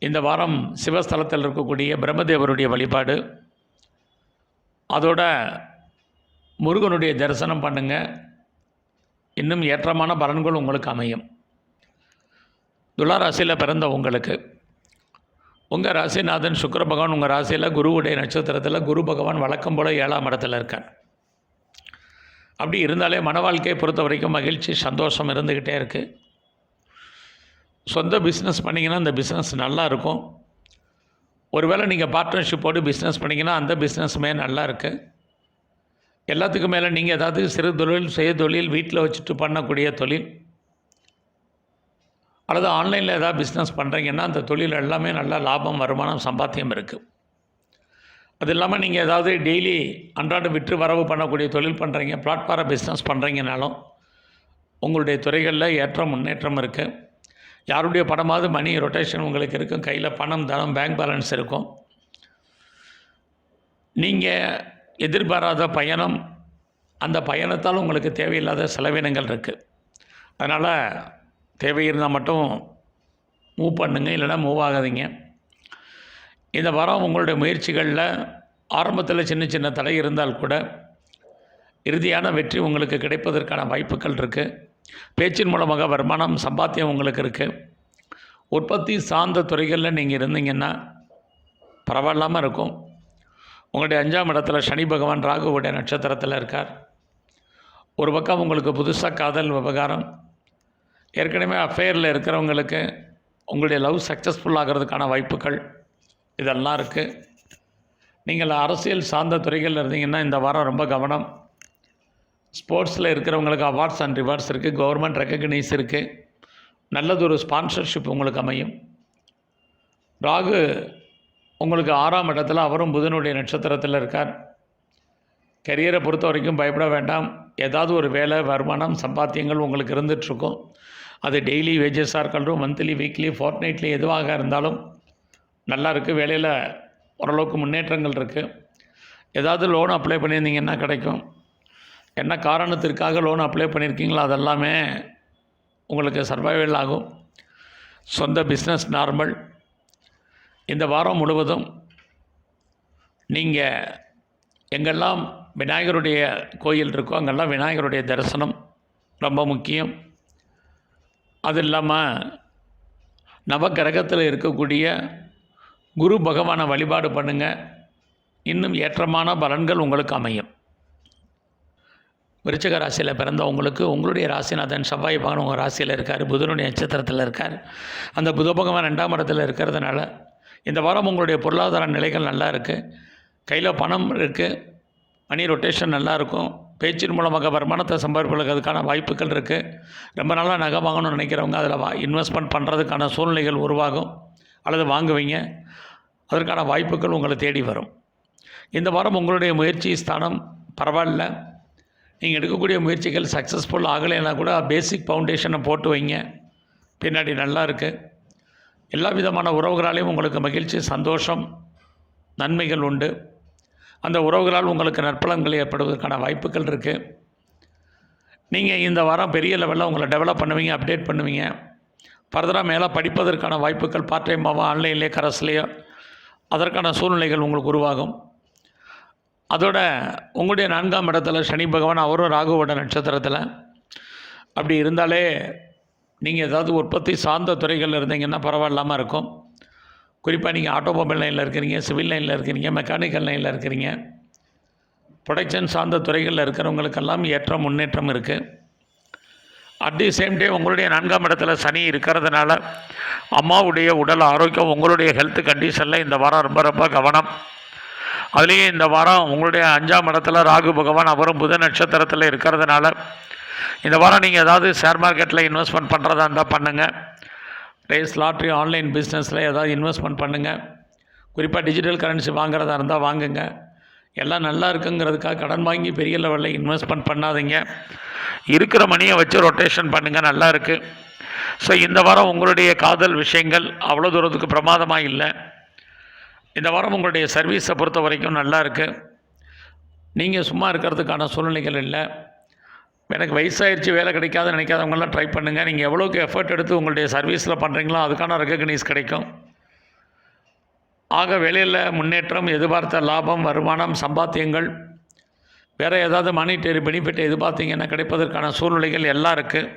இந்த வாரம் சிவஸ்தலத்தில் இருக்கக்கூடிய பிரம்மதேவருடைய வழிபாடு, அதோட முருகனுடைய தரிசனம் பண்ணுங்கள். இன்னும் ஏற்றமான பலன்கள் உங்களுக்கு அமையும். துலா ராசியில் பிறந்த உங்களுக்கு உங்கள் ராசிநாதன் சுக்கிர பகவான் உங்கள் ராசியில் குருவுடைய நட்சத்திரத்தில் குரு பகவான் வழக்கம் போல் 7ஆம் இடத்துல இருக்கார். அப்படி இருந்தாலே மன வாழ்க்கையை பொறுத்த வரைக்கும் மகிழ்ச்சி சந்தோஷம் இருந்துக்கிட்டே இருக்குது. சொந்த பிஸ்னஸ் பண்ணிங்கன்னா அந்த பிஸ்னஸ் நல்லா இருக்கும். ஒருவேளை நீங்கள் பார்ட்னர்ஷிப்போடு பிஸ்னஸ் பண்ணிங்கன்னா அந்த பிஸ்னஸுமே நல்லா இருக்குது. எல்லாத்துக்கும் மேலே நீங்கள் ஏதாவது சிறு தொழில் சுய தொழில் வீட்டில் வச்சுட்டு பண்ணக்கூடிய தொழில் அல்லது ஆன்லைனில் ஏதாவது பிஸ்னஸ் பண்ணுறீங்கன்னா அந்த தொழில் எல்லாமே நல்ல லாபம் வருமானம் சம்பாத்தியம் இருக்குது. அது இல்லாமல் நீங்கள் ஏதாவது டெய்லி அன்றாடம் விற்று வரவு பண்ணக்கூடிய தொழில் பண்ணுறீங்க, பிளாட்ஃபார்ம் பிஸ்னஸ் பண்ணுறீங்கனாலும் உங்களுடைய துறைகளில் ஏற்றம் முன்னேற்றம் இருக்குது. யாருடைய பணமாவது மணி ரொட்டேஷன் உங்களுக்கு இருக்கும், கையில் பணம் தனம் பேங்க் பேலன்ஸ் இருக்கும். நீங்கள் எதிர்பாராத பயணம், அந்த பயணத்தால் உங்களுக்கு தேவையில்லாத செலவினங்கள் இருக்குது. அதனால் தேவை இருந்தால் மட்டும் மூவ் பண்ணுங்க, இல்லைனா மூவ் ஆகாதீங்க. இந்த வாரம் உங்களுடைய முயற்சிகளில் ஆரம்பத்தில் சின்ன சின்ன தடை இருந்தால் கூட இறுதியான வெற்றி உங்களுக்கு கிடைப்பதற்கான வாய்ப்புகள் இருக்குது. பேச்சின் மூலமாக வருமானம் சம்பாத்தியம் உங்களுக்கு இருக்குது. உற்பத்தி சார்ந்த துறைகளில் நீங்கள் இருந்தீங்கன்னா பரவாயில்லாமல் இருக்கும். உங்களுடைய 5ஆம் இடத்துல சனி பகவான் ராகுவுடைய நட்சத்திரத்தில் இருக்கார். ஒரு பக்கம் உங்களுக்கு புதுசாக காதல் விவகாரம், ஏற்கனவே அஃபேரில் இருக்கிறவங்களுக்கு உங்களுடைய லவ் சக்ஸஸ்ஃபுல் ஆகிறதுக்கான வாய்ப்புகள் இதெல்லாம் இருக்குது. நீங்கள் அரசியல் சார்ந்த துறைகளில் இருந்தீங்கன்னா இந்த வாரம் ரொம்ப கவனம். ஸ்போர்ட்ஸில் இருக்கிறவங்களுக்கு அவார்ட்ஸ் அண்ட் ரிவார்ட்ஸ் இருக்குது, கவர்மெண்ட் ரெக்கக்னைஸ் இருக்குது, நல்லதொரு ஸ்பான்சர்ஷிப் உங்களுக்கு அமையும். ராகு உங்களுக்கு 6ஆம் இடத்துல, அவரும் புதனுடைய நட்சத்திரத்தில் இருக்கார். கரியரை பொறுத்த வரைக்கும் பயப்பட வேண்டாம். ஏதாவது ஒரு வேலை வருமானம் சம்பாத்தியங்கள் உங்களுக்கு இருந்துகிட்ருக்கும். அது டெய்லி வேஜஸாக இருக்கட்டும், மந்த்லி வீக்லி ஃபோர்ட்நைட்லி எதுவாக இருந்தாலும் நல்லா இருக்குது. வேலையில் ஓரளவுக்கு முன்னேற்றங்கள் இருக்குது. ஏதாவது லோன் அப்ளை பண்ணியிருந்தீங்கன்னா கிடைக்கும். என்ன காரணத்திற்காக லோன் அப்ளை பண்ணியிருக்கீங்களோ அதெல்லாமே உங்களுக்கு சர்வைவல் ஆகும். சொந்த பிஸ்னஸ் நார்மல். இந்த வாரம் முழுவதும் நீங்கள் எங்கெல்லாம் விநாயகருடைய கோயில் இருக்கோ அங்கெல்லாம் விநாயகருடைய தரிசனம் ரொம்ப முக்கியம். அது இல்லாமல் நவகிரகத்தில் இருக்கக்கூடிய குரு பகவானை வழிபாடு பண்ணுங்கள். இன்னும் ஏற்றமான பலன்கள் உங்களுக்கு அமையும். விருச்சிக ராசியில் பிறந்த உங்களுக்கு உங்களுடைய ராசிநாதன் செவ்வாய் பகவான் உங்கள் ராசியில் இருக்கார், புதனுடைய நட்சத்திரத்தில் இருக்கார். அந்த புத பகவான் 2ஆம் இடத்துல இருக்கிறதுனால இந்த வாரம் உங்களுடைய பொருளாதார நிலைகள் நல்லா இருக்குது. கையில் பணம் இருக்குது, மணி ரொட்டேஷன் நல்லா இருக்கும். பேச்சின் மூலமாக வருமானத்தை சம்பாதிப்பதற்கு அதுக்கான வாய்ப்புகள் இருக்குது. ரொம்ப நாளாக நகை வாங்கணும்னு நினைக்கிறவங்க அதில் இன்வெஸ்ட்மெண்ட் பண்ணுறதுக்கான சூழ்நிலைகள் உருவாகும், அல்லது வாங்குவீங்க. அதற்கான வாய்ப்புகள் உங்களை தேடி வரும். இந்த வாரம் உங்களுடைய முயற்சி ஸ்தானம் பரவாயில்ல. நீங்கள் எடுக்கக்கூடிய முயற்சிகள் சக்ஸஸ்ஃபுல் ஆகலைன்னா கூட பேசிக் ஃபவுண்டேஷனை போட்டு வைங்க, பின்னாடி நல்லா இருக்குது. எல்லா விதமான உறவுகளாலையும் உங்களுக்கு மகிழ்ச்சி சந்தோஷம் நன்மைகள் உண்டு. அந்த உறவுகளால் உங்களுக்கு நற்பலன்கள் ஏற்படுவதற்கான வாய்ப்புகள் இருக்குது. நீங்கள் இந்த வாரம் பெரிய லெவலில் உங்களை டெவலப் பண்ணுவீங்க, அப்டேட் பண்ணுவீங்க. ஃபர்தராக மேலே படிப்பதற்கான வாய்ப்புகள் பார்ட் டைமாவோ ஆன்லைன்லேயே கரஸ்லேயோ அதற்கான சூழ்நிலைகள் உங்களுக்கு உருவாகும். அதோட உங்களுடைய 4ஆம் இடத்துல சனி பகவான், அவரும் ராகுவோட நட்சத்திரத்தில். அப்படி இருந்தாலே நீங்கள் ஏதாவது உற்பத்தி சார்ந்த துறைகளில் இருந்தீங்கன்னா பரவாயில்லாமல் இருக்கும். குறிப்பாக நீங்கள் ஆட்டோமொபைல் லைனில் இருக்கிறீங்க, சிவில் லைனில் இருக்கிறீங்க, மெக்கானிக்கல் லைனில் இருக்கிறீங்க, ப்ரொடக்ஷன் சார்ந்த துறைகளில் இருக்கிறவங்களுக்கெல்லாம் ஏற்றம் முன்னேற்றம் இருக்குது. அட் தி சேம் டே உங்களுடைய 4ஆம் இடத்துல சனி இருக்கிறதுனால அம்மாவுடைய உடல் ஆரோக்கியம், உங்களுடைய ஹெல்த் கண்டிஷனில் இந்த வாரம் ரொம்ப ரொம்ப கவனம். அதுலேயே இந்த வாரம் உங்களுடைய 5ஆம் இடத்துல ராகு பகவான், அவரும் புத நட்சத்திரத்தில் இருக்கிறதுனால இந்த வாரம் நீங்கள் ஏதாவது ஷேர் மார்க்கெட்டில் இன்வெஸ்ட்மெண்ட் பண்ணுறதா இருந்தால் பண்ணுங்கள். ரேஸ் லாட்ரி ஆன்லைன் பிஸ்னஸில் ஏதாவது இன்வெஸ்ட்மெண்ட் பண்ணுங்கள். குறிப்பாக டிஜிட்டல் கரன்சி வாங்குறதா இருந்தால் வாங்குங்க. எல்லாம் நல்லா இருக்குங்கிறதுக்காக கடன் வாங்கி பெரிய லெவலில் இன்வெஸ்ட்மெண்ட் பண்ணாதீங்க. இருக்கிற மணியை வச்சு ரொட்டேஷன் பண்ணுங்கள், நல்லா இருக்குது. ஸோ இந்த வாரம் உங்களுடைய காதல் விஷயங்கள் அவ்வளோ தூரத்துக்கு பிரமாதமாக இல்லை. இந்த வாரம் உங்களுடைய சர்வீஸை பொறுத்த வரைக்கும் நல்லா இருக்குது. நீங்கள் சும்மா இருக்கிறதுக்கான சூழ்நிலைகள் இல்லை. எனக்கு வயசாகிடுச்சு வேலை கிடைக்காதுன்னு நினைக்காதவங்களாம் ட்ரை பண்ணுங்கள். நீங்கள் எவ்வளோக்கு எஃபர்ட் எடுத்து உங்களுடைய சர்வீஸில் பண்ணுறீங்களோ அதுக்கான ரெக்கக்னைஸ் கிடைக்கும். ஆக வேலையில் முன்னேற்றம், எதிர்பார்த்த லாபம், வருமானம், சம்பாத்தியங்கள், வேறு ஏதாவது மானிட்டரி பெனிஃபிட் எதிர்பார்த்தீங்கன்னா கிடைப்பதற்கான சூழ்நிலைகள் எல்லாம் இருக்குது.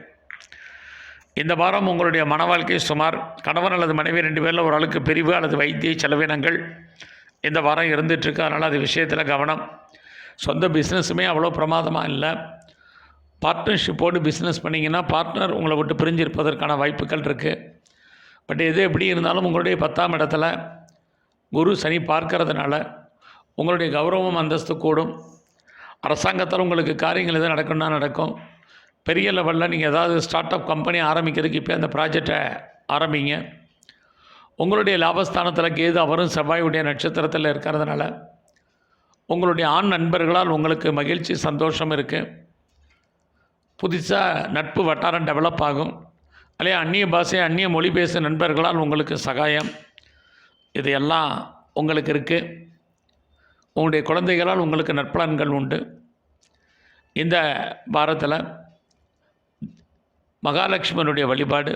இந்த வாரம் உங்களுடைய மன வாழ்க்கை சுமார் கணவன் அல்லது மனைவி 2 பேரில் ஒரு ஆளுக்கு பிரிவு அல்லது வைத்திய செலவினங்கள் இந்த வாரம் இருந்துகிட்ருக்கு. அதனால் அது விஷயத்தில் கவனம். சொந்த பிஸ்னஸுமே அவ்வளோ பிரமாதமாக இல்லை. பார்ட்னர்ஷிப்போடு பிஸ்னஸ் பண்ணிங்கன்னா பார்ட்னர் உங்களை விட்டு பிரிஞ்சிருப்பதற்கான வாய்ப்புகள் இருக்குது. பட் எது எப்படி இருந்தாலும் உங்களுடைய 10ஆம் இடத்துல குரு சனி பார்க்கறதுனால உங்களுடைய கௌரவம் அந்தஸ்து கூடும். அரசாங்கத்தால் உங்களுக்கு காரியங்கள் எதுவும் நடக்கும்னா நடக்கும். பெரிய லெவலில் நீங்கள் ஏதாவது ஸ்டார்ட் அப் கம்பெனி ஆரம்பிக்கிறதுக்கு இப்போ அந்த ப்ராஜெக்டை ஆரம்பிங்க. உங்களுடைய லாபஸ்தானத்தில் கேது அவரும் செவ்வாயுடைய நட்சத்திரத்தில் இருக்கிறதுனால உங்களுடைய ஆண் நண்பர்களால் உங்களுக்கு மகிழ்ச்சி சந்தோஷம் இருக்குது. புதுசாக நட்பு வட்டாரம் டெவலப் ஆகும். அல்லையா அந்நிய பாஷை அந்நிய மொழி பேசும் நண்பர்களால் உங்களுக்கு சகாயம் இதையெல்லாம் உங்களுக்கு இருக்குது. உங்களுடைய குழந்தைகளால் உங்களுக்கு நற்பலன்கள் உண்டு. இந்த வாரத்தில் மகாலட்சுமனுடைய வழிபாடு,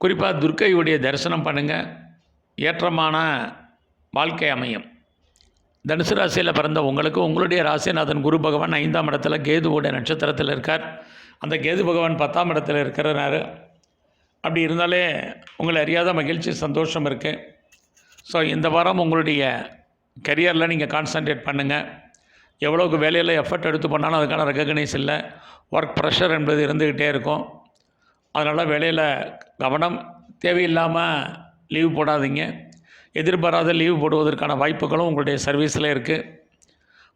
குறிப்பாக துர்க்கையுடைய தரிசனம் பண்ணுங்கள். ஏற்றமான வாழ்க்கை அமையும். தனுசு ராசியில் பிறந்த உங்களுக்கு உங்களுடைய ராசிநாதன் குரு பகவான் 5ஆம் இடத்துல கேதுவோடைய நட்சத்திரத்தில் இருக்கார். அந்த கேது பகவான் 10ஆம் இடத்துல இருக்கிறனாரு. அப்படி இருந்தாலே உங்களை அறியாத மகிழ்ச்சி சந்தோஷம் இருக்குது. ஸோ இந்த வாரம் உங்களுடைய கரியரில் நீங்கள் கான்சன்ட்ரேட் பண்ணுங்கள். எவ்வளோக்கு வேலையில் எஃபர்ட் எடுத்து பண்ணாலும் அதுக்கான ரெகக்னைஸ் இல்லை. ஒர்க் ப்ரெஷர் என்பது இருந்துக்கிட்டே இருக்கும். அதனால் வேலையில் கவனம். தேவையில்லாமல் லீவ் போடாதீங்க. எதிர்பாராத லீவ் போடுவதற்கான வாய்ப்புகளும் உங்களுடைய சர்வீஸில் இருக்குது.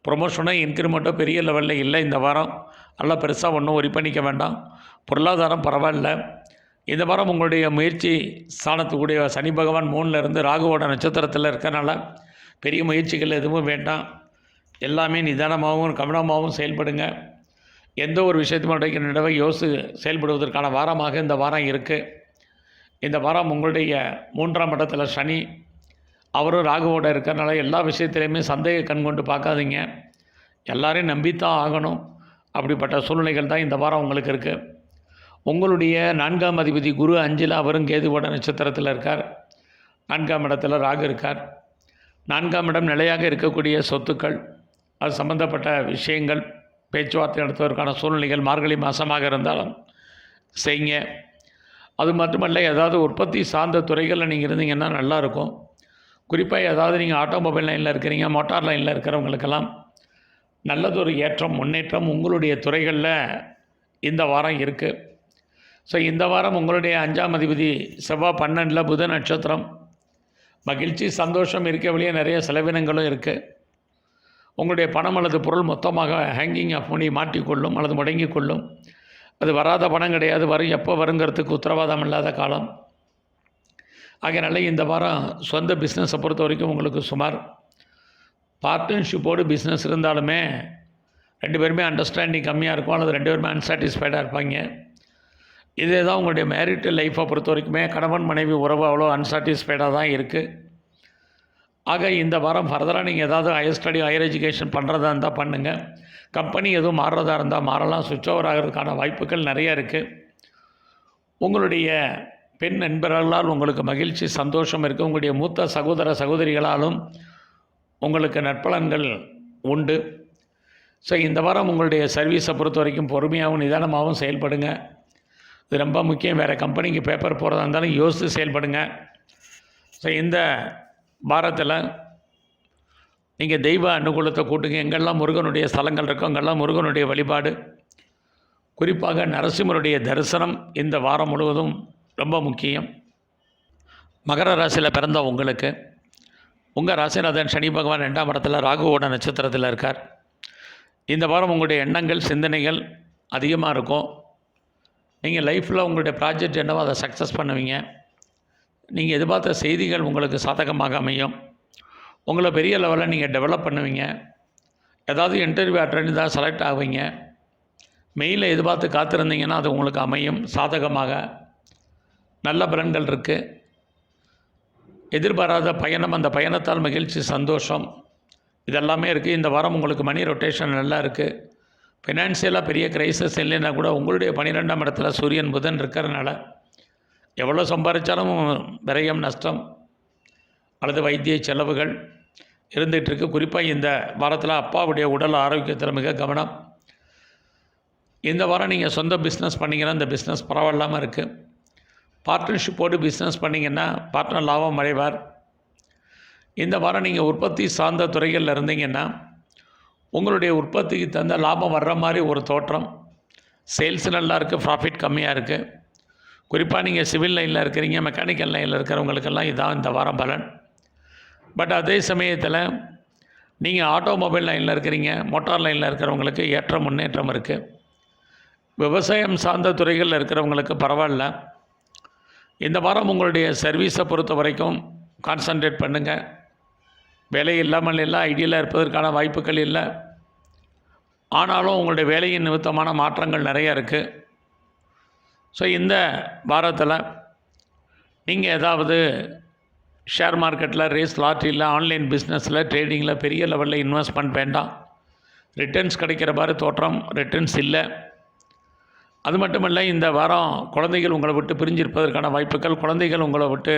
ப்ரொமோஷனோ இன்க்ரிமெண்ட்டோ பெரிய லெவலில் இல்லை இந்த வாரம். நல்லா பெருசாக ஒன்றும் ஒரி பண்ணிக்க வேண்டாம். பொருளாதாரம் பரவாயில்ல. இந்த வாரம் உங்களுடைய முயற்சி ஸ்தானத்துக்குடைய சனி பகவான் 3ல் இருந்து ராகுவோட நட்சத்திரத்தில் இருக்கனால பெரிய முயற்சிகள் எதுவும் வேண்டாம். எல்லாமே நிதானமாகவும் கவனமாகவும் செயல்படுங்க. எந்த ஒரு விஷயத்தையும் நடவை யோசித்து செயல்படுவதற்கான வாரமாக இந்த வாரம் இருக்குது. இந்த வாரம் உங்களுடைய 3ஆம் இடத்துல சனி அவரும் ராகுவோட இருக்கிறனால எல்லா விஷயத்திலையுமே சந்தேக கண் கொண்டு பார்க்காதீங்க. எல்லாரையும் நம்பித்தான் ஆகணும். அப்படிப்பட்ட சூழ்நிலைகள் தான் இந்த வாரம் உங்களுக்கு இருக்குது. உங்களுடைய 4ஆம் அதிபதி குரு 5ல் அவரும் கேதுவோட நட்சத்திரத்தில் இருக்கார். 4ஆம் இடத்துல ராகு இருக்கார். 4ஆம் இடம் நிலையாக இருக்கக்கூடிய சொத்துக்கள், அது சம்பந்தப்பட்ட விஷயங்கள், பேச்சுவார்த்தை நடத்துவதற்கான சூழ்நிலைகள் மார்கழி மாதமாக இருந்தாலும் செய்யுங்க. அது மட்டுமல்ல, ஏதாவது உற்பத்தி சார்ந்த துறைகளில் நீங்கள் இருந்தீங்கன்னா நல்லாயிருக்கும். குறிப்பாக ஏதாவது நீங்கள் ஆட்டோமொபைல் லைனில் இருக்கிறீங்க, மோட்டார் லைனில் இருக்கிறவங்களுக்கெல்லாம் நல்லதொரு ஏற்றம் முன்னேற்றம் உங்களுடைய துறைகளில் இந்த வாரம் இருக்குது. ஸோ இந்த வாரம் உங்களுடைய 5ஆம் அதிபதி செவ்வாய் 12ல் புத நட்சத்திரம். மகிழ்ச்சி சந்தோஷம் இருக்க வழியே நிறைய செலவினங்களும் இருக்குது. உங்களுடைய பணம் அல்லது பொருள் மொத்தமாக ஹேங்கிங் ஆஃப் பண்ணி மாட்டிக்கொள்ளும் அல்லது முடங்கி கொள்ளும். அது வராத பணம் கிடையாது. வரும் எப்போ வருங்கிறதுக்கு உத்தரவாதம் இல்லாத காலம். ஆகையினால இந்த வாரம் சொந்த பிஸ்னஸை பொறுத்த வரைக்கும் உங்களுக்கு சுமார் பார்ட்னர்ஷிப்போடு பிஸ்னஸ் இருந்தாலுமே 2 பேருமே அண்டர்ஸ்டாண்டிங் கம்மியாக இருக்கும் அல்லது 2 பேருமே அன்சாட்டிஸ்ஃபைடாக இருப்பாங்க. இதே தான் உங்களுடைய மேரிட் லைஃப்பை பொறுத்த வரைக்குமே கணவன் மனைவி உறவு அவ்வளோ அன்சாட்டிஸ்ஃபைடாக தான் இருக்குது. ஆக இந்த வாரம் ஃபர்தராக நீங்கள் ஏதாவது ஹையர் ஸ்டடி ஹையர் எஜுகேஷன் பண்ணுறதா இருந்தால் பண்ணுங்கள். கம்பெனி எதுவும் மாறுறதா இருந்தால் மாறலாம். சுவிட்ச் ஓவர் ஆகிறதுக்கான வாய்ப்புகள் நிறைய இருக்குது. உங்களுடைய பெண் நண்பர்களால் உங்களுக்கு மகிழ்ச்சி சந்தோஷம் இருக்குது. உங்களுடைய மூத்த சகோதர சகோதரிகளாலும் உங்களுக்கு நற்பலன்கள் உண்டு. ஸோ இந்த வாரம் உங்களுடைய சர்வீஸை பொறுத்த வரைக்கும் பொறுமையாகவும் நிதானமாகவும் செயல்படுங்க. இது ரொம்ப முக்கியம். வேறு கம்பெனிக்கு பேப்பர் போகிறதா இருந்தாலும் யோசித்து செயல்படுங்க. ஸோ இந்த வாரத்தில் நீங்கள் தெய்வ அனுகூலத்தை கூட்டுங்க. எங்கெல்லாம் முருகனுடைய ஸ்தலங்கள் இருக்கோ அங்கெல்லாம் முருகனுடைய வழிபாடு, குறிப்பாக நரசிம்மருடைய தரிசனம் இந்த வாரம் முழுவதும் ரொம்ப முக்கியம். மகர ராசியில் பிறந்த உங்களுக்கு உங்கள் ராசிநாதன் சனி பகவான் 2ஆம் இடத்துல ராகுவோட நட்சத்திரத்தில் இருக்கார். இந்த வாரம் உங்களுடைய எண்ணங்கள் சிந்தனைகள் அதிகமாக இருக்கும். நீங்கள் லைஃப்பில் உங்களுடைய ப்ராஜெக்ட் என்னவோ அதை சக்ஸஸ் பண்ணுவீங்க. நீங்கள் எதிர்பார்த்த செய்திகள் உங்களுக்கு சாதகமாக அமையும். உங்களை பெரிய லெவலில் நீங்கள் டெவலப் பண்ணுவீங்க. ஏதாவது இன்டர்வியூ அட்டெண்ட் தான் செலக்ட் ஆவீங்க. மெயிலில் எதிர்பார்த்து காத்திருந்தீங்கன்னா அது உங்களுக்கு அமையும் சாதகமாக. நல்ல பலன்கள் இருக்குது. எதிர்பாராத பயணம், அந்த பயணத்தால் மகிழ்ச்சி சந்தோஷம் இதெல்லாமே இருக்குது. இந்த வாரம் உங்களுக்கு மணி ரொட்டேஷன் நல்லா இருக்குது. ஃபினான்ஷியலாக பெரிய கிரைசஸ் இல்லைன்னா கூட உங்களுடைய 12ஆம் இடத்துல சூரியன் புதன் இருக்கிறதுனால எவ்வளோ சம்பாதிச்சாலும் விரயம் நஷ்டம் அல்லது வைத்திய செலவுகள் இருந்துகிட்ருக்கு. குறிப்பாக இந்த வாரத்தில் அப்பாவுடைய உடல் ஆரோக்கியத்தில் மிக கவனம். இந்த வாரம் நீங்கள் சொந்த பிஸ்னஸ் பண்ணிங்கன்னா இந்த பிஸ்னஸ் பரவாயில்லாமல் இருக்குது. பார்ட்னர்ஷிப்போடு பிஸ்னஸ் பண்ணிங்கன்னா பார்ட்னர் லாபம் அடைவார். இந்த வாரம் நீங்கள் உற்பத்தி சார்ந்த துறைகளில் இருந்தீங்கன்னா உங்களுடைய உற்பத்திக்கு தந்த லாபம் வர்ற மாதிரி ஒரு தோற்றம். சேல்ஸ் நல்லா இருக்குது, ப்ராஃபிட் கம்மியாக இருக்குது. குறிப்பாக நீங்கள் சிவில் லைனில் இருக்கிறீங்க, மெக்கானிக்கல் லைனில் இருக்கிறவங்களுக்கெல்லாம் இதான் இந்த வாரம் பலன். பட் அதே சமயத்தில் நீங்கள் ஆட்டோமொபைல் லைனில் இருக்கிறீங்க, மோட்டார் லைனில் இருக்கிறவங்களுக்கு ஏற்ற முன்னேற்றம் இருக்குது. விவசாயம் சார்ந்த துறைகளில் இருக்கிறவங்களுக்கு பரவாயில்ல. இந்த வாரம் உங்களுடைய சர்வீஸை பொறுத்த வரைக்கும் கான்சன்ட்ரேட் பண்ணுங்கள். வேலை இல்லாமல் இல்லை, ஐடியலாக இருப்பதற்கான வாய்ப்புகள் இல்லை. ஆனாலும் உங்களுடைய வேலையின் நிமித்தமான மாற்றங்கள் நிறையா இருக்குது. ஸோ இந்த வாரத்தில் நீங்கள் ஏதாவது ஷேர் மார்க்கெட்டில், ரேஸ் லாட்ரியில், ஆன்லைன் பிஸ்னஸில், ட்ரேடிங்கில் பெரிய லெவலில் இன்வெஸ்ட்மெண்ட் வேண்டாம். ரிட்டர்ன்ஸ் கிடைக்கிற மாதிரி தோற்றம், ரிட்டர்ன்ஸ் இல்லை. அது மட்டும் இல்லை, இந்த வாரம் குழந்தைகள் உங்களை விட்டு பிரிஞ்சிருப்பதற்கான வாய்ப்புகள், குழந்தைகள் உங்களை விட்டு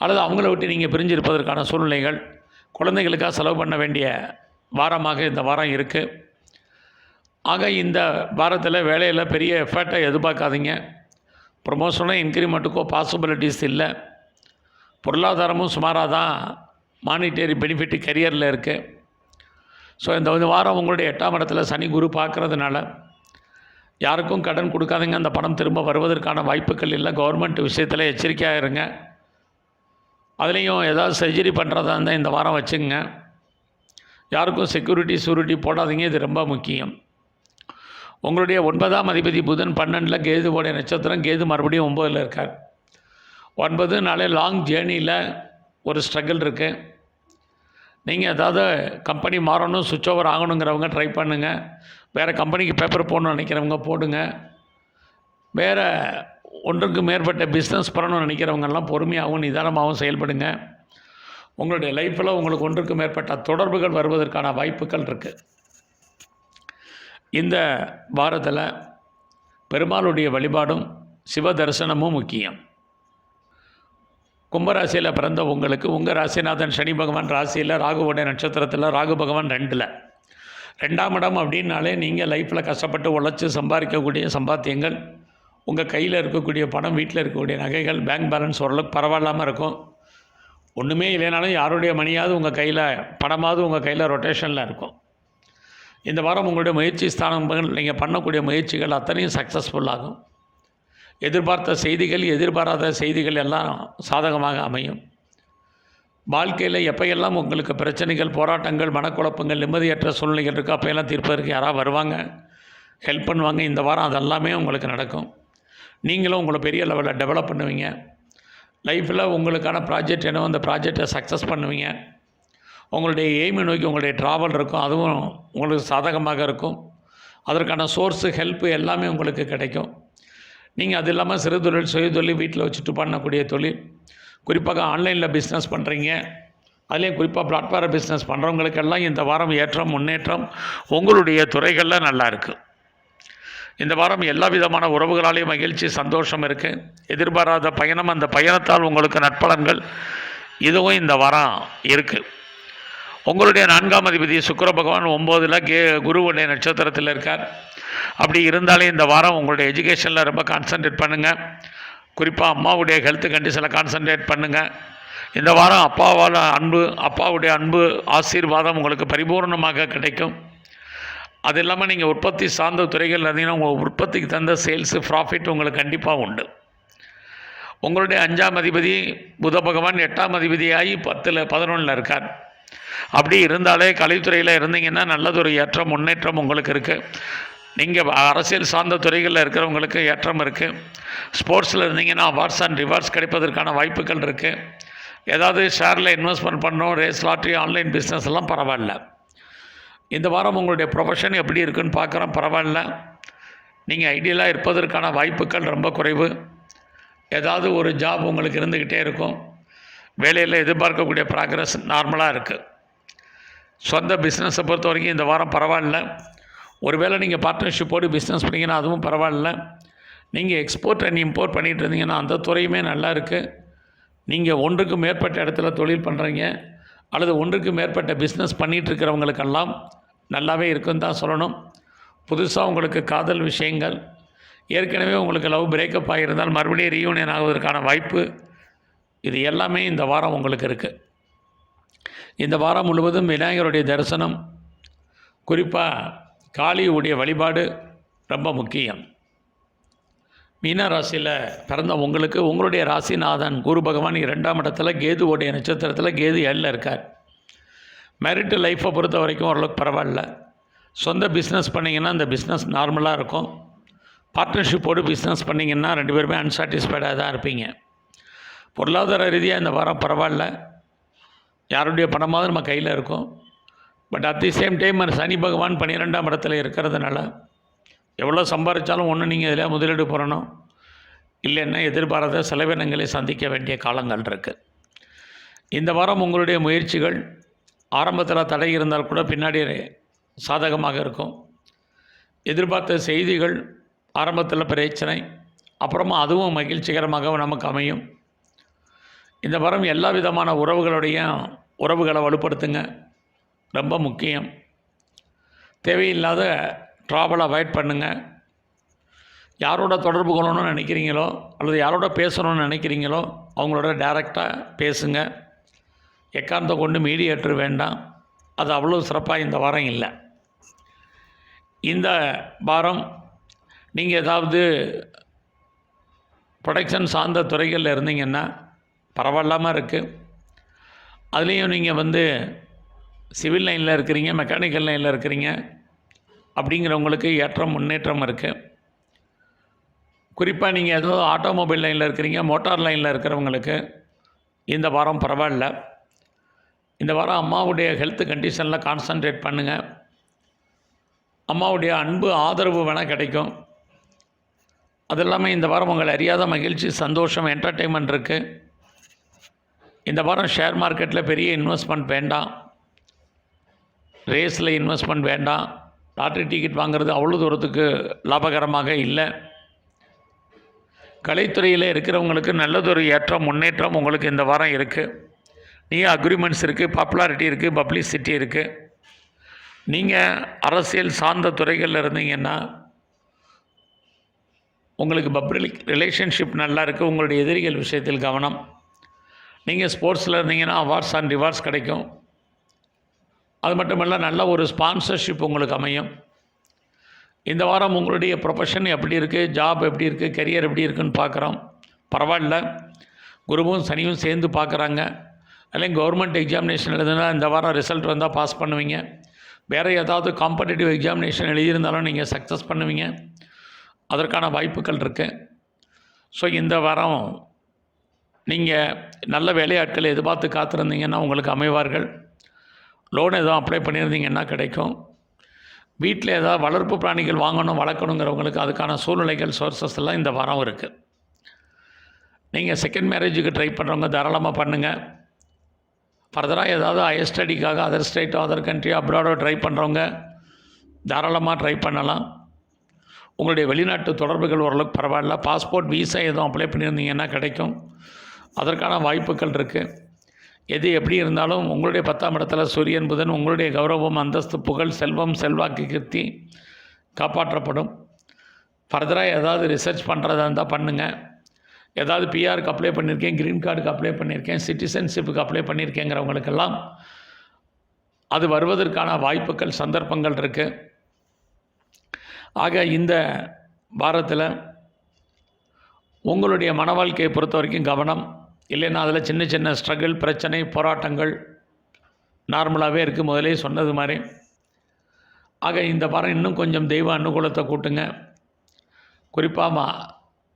அல்லது அவங்கள விட்டு நீங்கள் பிரிஞ்சிருப்பதற்கான சூழ்நிலைகள், குழந்தைகளுக்காக செலவு பண்ண வேண்டிய வாரமாக இந்த வாரம் இருக்குது. ஆக இந்த வாரத்தில் வேலையில் பெரிய எஃபர்ட்டை எதிர்பார்க்காதீங்க. ப்ரொமோஷனோ இன்க்ரிமெண்ட்டுக்கோ பாசிபிலிட்டிஸ் இல்லை. பொருளாதாரமும் சுமாராக தான் மானிட்டரி பெனிஃபிட் கரியரில் இருக்குது. ஸோ இந்த வாரம் உங்களுடைய 8ஆம் இடத்துல சனி குரு பார்க்குறதுனால யாருக்கும் கடன் கொடுக்காதீங்க. அந்த பணம் திரும்ப வருவதற்கான வாய்ப்புகள் இல்லை. கவர்மெண்ட் விஷயத்தில் எச்சரிக்கையாக இருங்க. அதுலேயும் ஏதாவது சர்ஜரி பண்ணுறதா இருந்தால் இந்த வாரம் வச்சுங்க. யாருக்கும் செக்யூரிட்டி போடாதீங்க. இது ரொம்ப முக்கியம். உங்களுடைய 9ஆம் அதிபதி புதன் 12 கேதுவோடைய நட்சத்திரம். கேது மறுபடியும் 9 இருக்கார். 9 நாளே லாங் ஜேர்னியில் ஒரு ஸ்ட்ரகிள் இருக்குது. நீங்கள் ஏதாவது கம்பெனி மாறணும், சுவிட்ச் ஓவர் ஆகணுங்கிறவங்க ட்ரை பண்ணுங்கள். வேறு கம்பெனிக்கு பேப்பர் போடணும்னு நினைக்கிறவங்க போடுங்க. வேறு ஒன்றுக்கு மேற்பட்ட பிஸ்னஸ் பண்ணணும்னு நினைக்கிறவங்கெல்லாம் பொறுமையாகவும் நிதானமாகவும் செயல்படுங்க. உங்களுடைய லைஃப்பில் உங்களுக்கு ஒன்றுக்கு மேற்பட்ட தொடர்புகள் வருவதற்கான வாய்ப்புகள் இருக்குது. இந்த வாரத்தில் பெருமாளுடைய வழிபாடும் சிவ தரிசனமும் முக்கியம். கும்பராசியில் பிறந்த உங்களுக்கு உங்கள் ராசிநாதன் சனி பகவான் ராசியில், ராகுவோடைய நட்சத்திரத்தில், ராகு பகவான் 2ஆம் இடம் அப்படின்னாலே நீங்கள் லைஃப்பில் கஷ்டப்பட்டு உழைச்சி சம்பாதிக்கக்கூடிய சம்பாத்தியங்கள், உங்கள் கையில் இருக்கக்கூடிய பணம், வீட்டில் இருக்கக்கூடிய நகைகள், பேங்க் பேலன்ஸ் ஓரளவுக்கு பரவாயில்லாமல் இருக்கும். ஒன்றுமே இல்லைனாலும் யாருடைய மணியாவது உங்கள் கையில், பணமாவது உங்கள் கையில் ரொட்டேஷனில் இருக்கும். இந்த வாரம் உங்களுடைய முயற்சி ஸ்தானங்கள், நீங்கள் பண்ணக்கூடிய முயற்சிகள் அத்தனையும் சக்ஸஸ்ஃபுல்லாகும். எதிர்பார்த்த செய்திகள், எதிர்பாராத செய்திகள் எல்லாம் சாதகமாக அமையும். வாழ்க்கையில் எப்போயெல்லாம் உங்களுக்கு பிரச்சனைகள், போராட்டங்கள், மனக்குழப்பங்கள், நிம்மதியற்ற சூழ்நிலைகள் இருக்கோ அப்போயெல்லாம் தீர்ப்பதற்கு யாராவது வருவாங்க, ஹெல்ப் பண்ணுவாங்க. இந்த வாரம் அதெல்லாமே உங்களுக்கு நடக்கும். நீங்களும் உங்களை பெரிய லெவலில் டெவலப் பண்ணுவீங்க. லைஃப்பில் உங்களுக்கான ப்ராஜெக்ட் என்னவோ அந்த ப்ராஜெக்டை சக்ஸஸ் பண்ணுவீங்க. உங்களுடைய எய்மை நோக்கி உங்களுடைய ட்ராவல் இருக்கும், அதுவும் உங்களுக்கு சாதகமாக இருக்கும். அதற்கான சோர்ஸு, ஹெல்ப்பு எல்லாமே உங்களுக்கு கிடைக்கும். நீங்கள் அது இல்லாமல் சிறு தொழில், சுய தொழில், வீட்டில் வச்சுட்டு பண்ணக்கூடிய தொழில், குறிப்பாக ஆன்லைனில் பிஸ்னஸ் பண்ணுறீங்க, அதுலேயும் குறிப்பாக பிளாட்ஃபார்ம் பிஸ்னஸ் பண்ணுறவங்களுக்கெல்லாம் இந்த வாரம் ஏற்றம், முன்னேற்றம் உங்களுடைய துறைகளில் நல்லா இருக்குது. இந்த வாரம் எல்லா விதமான உறவுகளாலேயும் மகிழ்ச்சி, சந்தோஷம் இருக்குது. எதிர்பாராத பயணம், அந்த பயணத்தால் உங்களுக்கு நற்பலன்கள், இதுவும் இந்த வாரம் இருக்குது. உங்களுடைய 4ஆம் அதிபதி சுக்கிர பகவான் 9 குருவுடைய நட்சத்திரத்தில் இருக்கார். அப்படி இருந்தாலே இந்த வாரம் உங்களுடைய எஜுகேஷனில் ரொம்ப கான்சன்ட்ரேட் பண்ணுங்கள். குறிப்பாக அம்மாவுடைய ஹெல்த் கண்டிஷனில் கான்சன்ட்ரேட் பண்ணுங்கள். இந்த வாரம் அப்பாவுடைய அன்பு ஆசீர்வாதம் உங்களுக்கு பரிபூர்ணமாக கிடைக்கும். அது இல்லாமல் நீங்கள் உற்பத்தி சார்ந்த துறைகள் இருந்தீங்கன்னா உங்கள் உற்பத்திக்கு தந்த சேல்ஸு, ப்ராஃபிட் உங்களுக்கு கண்டிப்பாக உண்டு. உங்களுடைய 5ஆம் அதிபதி புத பகவான் 8ஆம் அதிபதியாகி 11 இருக்கார். அப்படி இருந்தாலே கலைத்துறையில் இருந்தீங்கன்னா நல்லதொரு ஏற்றம், முன்னேற்றம் உங்களுக்கு இருக்குது. நீங்கள் அரசியல் சார்ந்த துறைகளில் இருக்கிறவங்களுக்கு ஏற்றம் இருக்குது. ஸ்போர்ட்ஸில் இருந்தீங்கன்னா அவார்ட்ஸ் அண்ட் ரிவார்ட்ஸ் கிடைப்பதற்கான வாய்ப்புகள் இருக்குது. ஏதாவது ஷேரில் இன்வெஸ்ட்மெண்ட் பண்ணணும், ரேஸ் லாட்ரி, ஆன்லைன் பிஸ்னஸ் எல்லாம் பரவாயில்ல. இந்த வாரம் உங்களுடைய ப்ரொஃபஷன் எப்படி இருக்குன்னு பார்க்குறோம். பரவாயில்ல. நீங்கள் ஐடியலாக இருப்பதற்கான வாய்ப்புகள் ரொம்ப குறைவு. ஏதாவது ஒரு ஜாப் உங்களுக்கு இருந்துக்கிட்டே இருக்கும். வேலையில் எதிர்பார்க்கக்கூடிய ப்ராக்ரஸ் நார்மலாக இருக்குது. சொந்த பிஸ்னஸை பொறுத்த வரைக்கும் இந்த வாரம் பரவாயில்ல. ஒருவேளை நீங்கள் பார்ட்னர்ஷிப்போடு பிஸ்னஸ் பண்ணிங்கன்னா அதுவும் பரவாயில்ல. நீங்கள் எக்ஸ்போர்ட் அண்ட் இம்போர்ட் பண்ணிகிட்டு இருந்தீங்கன்னா அந்த துறையுமே நல்லா இருக்குது. நீங்கள் ஒன்றுக்கு மேற்பட்ட இடத்துல தொழில் பண்ணுறீங்க அல்லது ஒன்றுக்கு மேற்பட்ட பிஸ்னஸ் பண்ணிகிட்டு இருக்கிறவங்களுக்கெல்லாம் நல்லாவே இருக்குன்னு தான் சொல்லணும். புதுசாக உங்களுக்கு காதல் விஷயங்கள், ஏற்கனவே உங்களுக்கு லவ் பிரேக்கப் ஆகியிருந்தால் மறுபடியும் ரீயூனியன் ஆகுவதற்கான வாய்ப்பு, இது எல்லாமே இந்த வாரம் உங்களுக்கு இருக்குது. இந்த வாரம் முழுவதும் விநாயகருடைய தரிசனம், குறிப்பாக காளியுடைய வழிபாடு ரொம்ப முக்கியம். மீன ராசியில் பிறந்த உங்களுக்கு உங்களுடைய ராசிநாதன் குரு பகவான் 2ஆம் இடத்துல கேதுவோடைய நட்சத்திரத்தில் கேது 7ல் இருக்கார். மேரிட்டு லைஃப்பை பொறுத்த வரைக்கும் ஓரளவுக்கு பரவாயில்ல. சொந்த பிஸ்னஸ் பண்ணிங்கன்னா அந்த பிஸ்னஸ் நார்மலாக இருக்கும். பார்ட்னர்ஷிப்போடு பிஸ்னஸ் பண்ணிங்கன்னா 2 பேருமே அன்சாட்டிஸ்ஃபைடாக தான் இருப்பீங்க. பொருளாதார ரீதியாக இந்த வாரம் பரவாயில்ல, யாருடைய பணமாவது நம்ம கையில் இருக்கும். But at the same time Shani Bhagavan 12ஆம் இடத்துல இருக்கிறதுனால எவ்வளோ சம்பாதிச்சாலும் ஒன்று நீங்கள் இதில் முதலீடு போடணும், இல்லைன்னா எதிர்பாராத செலவினங்களை சந்திக்க வேண்டிய காலங்கள் இருக்குது. இந்த வாரம் உங்களுடைய முயற்சிகள் ஆரம்பத்தில் தடை இருந்தால் கூட பின்னாடி சாதகமாக இருக்கும். எதிர்பார்த்த செய்திகள் ஆரம்பத்தில் பிரச்சனை, அப்புறமா அதுவும் மகிழ்ச்சிகரமாக நமக்கு அமையும். இந்த வாரம் எல்லா விதமான உறவுகளை வலுப்படுத்துங்க, ரொம்ப முக்கியம். தேவையில்லாத ட்ராவல் அவாய்ட் பண்ணுங்கள். யாரோட தொடர்பு கொள்ளணும்னு நினைக்கிறீங்களோ அல்லது யாரோட பேசணும்னு நினைக்கிறீங்களோ அவங்களோட டைரெக்டாக பேசுங்க. எக்காரணத்தை கொண்டு மீடியேட்டர் வேண்டாம், அது அவ்வளோ சிறப்பாக இந்த வாரம் இல்லை. இந்த வாரம் நீங்கள் ஏதாவது ப்ரொடக்ஷன் சார்ந்த துறைகளில் இருந்தீங்கன்னா பரவாயில்லாமல் இருக்குது. அதுலேயும் நீங்கள் சிவில் லைனில் இருக்கிறீங்க, மெக்கானிக்கல் லைனில் இருக்கிறீங்க அப்படிங்கிறவங்களுக்கு ஏற்றம் முன்னேற்றம் இருக்குது. குறிப்பாக நீங்கள் ஏதோ ஆட்டோமொபைல் லைனில் இருக்கிறீங்க, மோட்டார் லைனில் இருக்கிறவங்களுக்கு இந்த வாரம் பரவாயில்ல. இந்த வாரம் அம்மாவுடைய ஹெல்த் கண்டிஷனில் கான்சன்ட்ரேட் பண்ணுங்கள். அம்மாவுடைய அன்பு ஆதரவு வேணால் கிடைக்கும். அது இல்லாமல் இந்த வாரம் உங்களை அறியாத மகிழ்ச்சி, சந்தோஷம், என்டர்டெயின்மெண்ட் இருக்குது. இந்த வாரம் ஷேர் மார்க்கெட்டில் பெரிய இன்வெஸ்ட்மெண்ட் வேண்டாம், ரேஸில் இன்வெஸ்ட்மெண்ட் வேண்டாம். லாட்ரி டிக்கெட் வாங்குறது அவ்வளோ தூரத்துக்கு லாபகரமாக இல்லை. கலைத்துறையில் இருக்கிறவங்களுக்கு நல்லதொரு ஏற்றம் முன்னேற்றம் உங்களுக்கு இந்த வாரம் இருக்குது. நீங்கள் அக்ரிமெண்ட்ஸ் இருக்குது, பாப்புலாரிட்டி இருக்குது, பப்ளிசிட்டி இருக்குது. நீங்கள் அரசியல் சார்ந்த துறைகளில் இருந்தீங்கன்னா உங்களுக்கு பப்ளிக் ரிலேஷன்ஷிப் நல்லா இருக்குது. உங்களுடைய எதிரிகள் விஷயத்தில் கவனம். நீங்கள் ஸ்போர்ட்ஸில் இருந்தீங்கன்னா அவார்ட்ஸ் அண்ட் ரிவார்ட்ஸ் கிடைக்கும். அது மட்டுமல்ல, நல்ல ஒரு ஸ்பான்சர்ஷிப் உங்களுக்கு அமையும். இந்த வாரம் உங்களுடைய ப்ரொஃபஷன் எப்படி இருக்குது, ஜாப் எப்படி இருக்குது, கரியர் எப்படி இருக்குதுன்னு பார்க்குறோம். பரவாயில்ல, குருவும் சனியும் சேர்ந்து பார்க்குறாங்க. அதில் கவர்மெண்ட் எக்ஸாமினேஷன் எழுதுனா இந்த வாரம் ரிசல்ட் வந்தால் பாஸ் பண்ணுவீங்க. வேறு ஏதாவது காம்படிட்டிவ் எக்ஸாமினேஷன் எழுதியிருந்தாலும் நீங்கள் சக்ஸஸ் பண்ணுவீங்க. அதற்கான வாய்ப்புகள் இருக்குது. ஸோ இந்த வாரம் நீங்கள் நல்ல வேலையாட்களை எதிர்பார்த்து காத்திருந்தீங்கன்னா உங்களுக்கு அமைவார்கள். லோன் எதுவும் அப்ளை பண்ணியிருந்தீங்கன்னா கிடைக்கும். வீட்டில் ஏதாவது வளர்ப்பு பிராணிகள் வாங்கணும், வளர்க்கணுங்கிறவங்களுக்கு அதுக்கான சூழ்நிலைகள், சோர்சஸ் எல்லாம் இந்த வாரம் இருக்குது. நீங்கள் செகண்ட் மேரேஜுக்கு ட்ரை பண்ணுறவங்க தாராளமாக பண்ணுங்கள். ஃபர்தராக ஏதாவது ஹையர் ஸ்டடிக்காக அதர் ஸ்டேட்டோ அதர் கண்ட்ரியோ அப்ராடோ ட்ரை பண்ணுறவங்க தாராளமாக ட்ரை பண்ணலாம். உங்களுடைய வெளிநாட்டு தொடர்புகள் ஓரளவுக்கு பரவாயில்ல. பாஸ்போர்ட், வீசா எதுவும் அப்ளை பண்ணியிருந்தீங்கன்னா கிடைக்கும். அதற்கான வாய்ப்புகள் இருக்குது. எது எப்படி இருந்தாலும் உங்களுடைய 10ஆம் இடத்துல சூரியன் புதன், உங்களுடைய கௌரவம், அந்தஸ்து, புகழ், செல்வம், செல்வாக்கு, கீர்த்தி காப்பாற்றப்படும். ஃபர்தராக ஏதாவது ரிசர்ச் பண்ணுறதா இருந்தால் பண்ணுங்கள். ஏதாவது பிஆருக்கு அப்ளை பண்ணியிருக்கேன், க்ரீன் கார்டுக்கு அப்ளை பண்ணியிருக்கேன், சிட்டிசன்ஷிப்புக்கு அப்ளை பண்ணியிருக்கேங்கிறவங்களுக்கெல்லாம் அது வருவதற்கான வாய்ப்புகள், சந்தர்ப்பங்கள் இருக்குது. ஆக இந்த வாரத்தில் உங்களுடைய மன வாழ்க்கையை பொறுத்த வரைக்கும் கவனம். இல்லைன்னா அதில் சின்ன சின்ன ஸ்ட்ரகிள், பிரச்சனை, போராட்டங்கள் நார்மலாகவே இருக்குது, முதலே சொன்னது மாதிரி. ஆக இந்த வாரம் இன்னும் கொஞ்சம் தெய்வ அனுகூலத்தை கூட்டுங்க. குறிப்பாக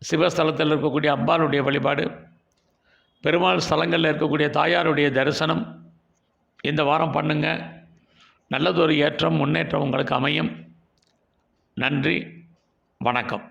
சிவஸ்தலத்தில் இருக்கக்கூடிய அம்பாளுடைய வழிபாடு, பெருமாள் ஸ்தலங்களில் இருக்கக்கூடிய தாயாருடைய தரிசனம் இந்த வாரம் பண்ணுங்கள். நல்லதொரு ஏற்றம், முன்னேற்றம் உங்களுக்கு அமையும். நன்றி, வணக்கம்.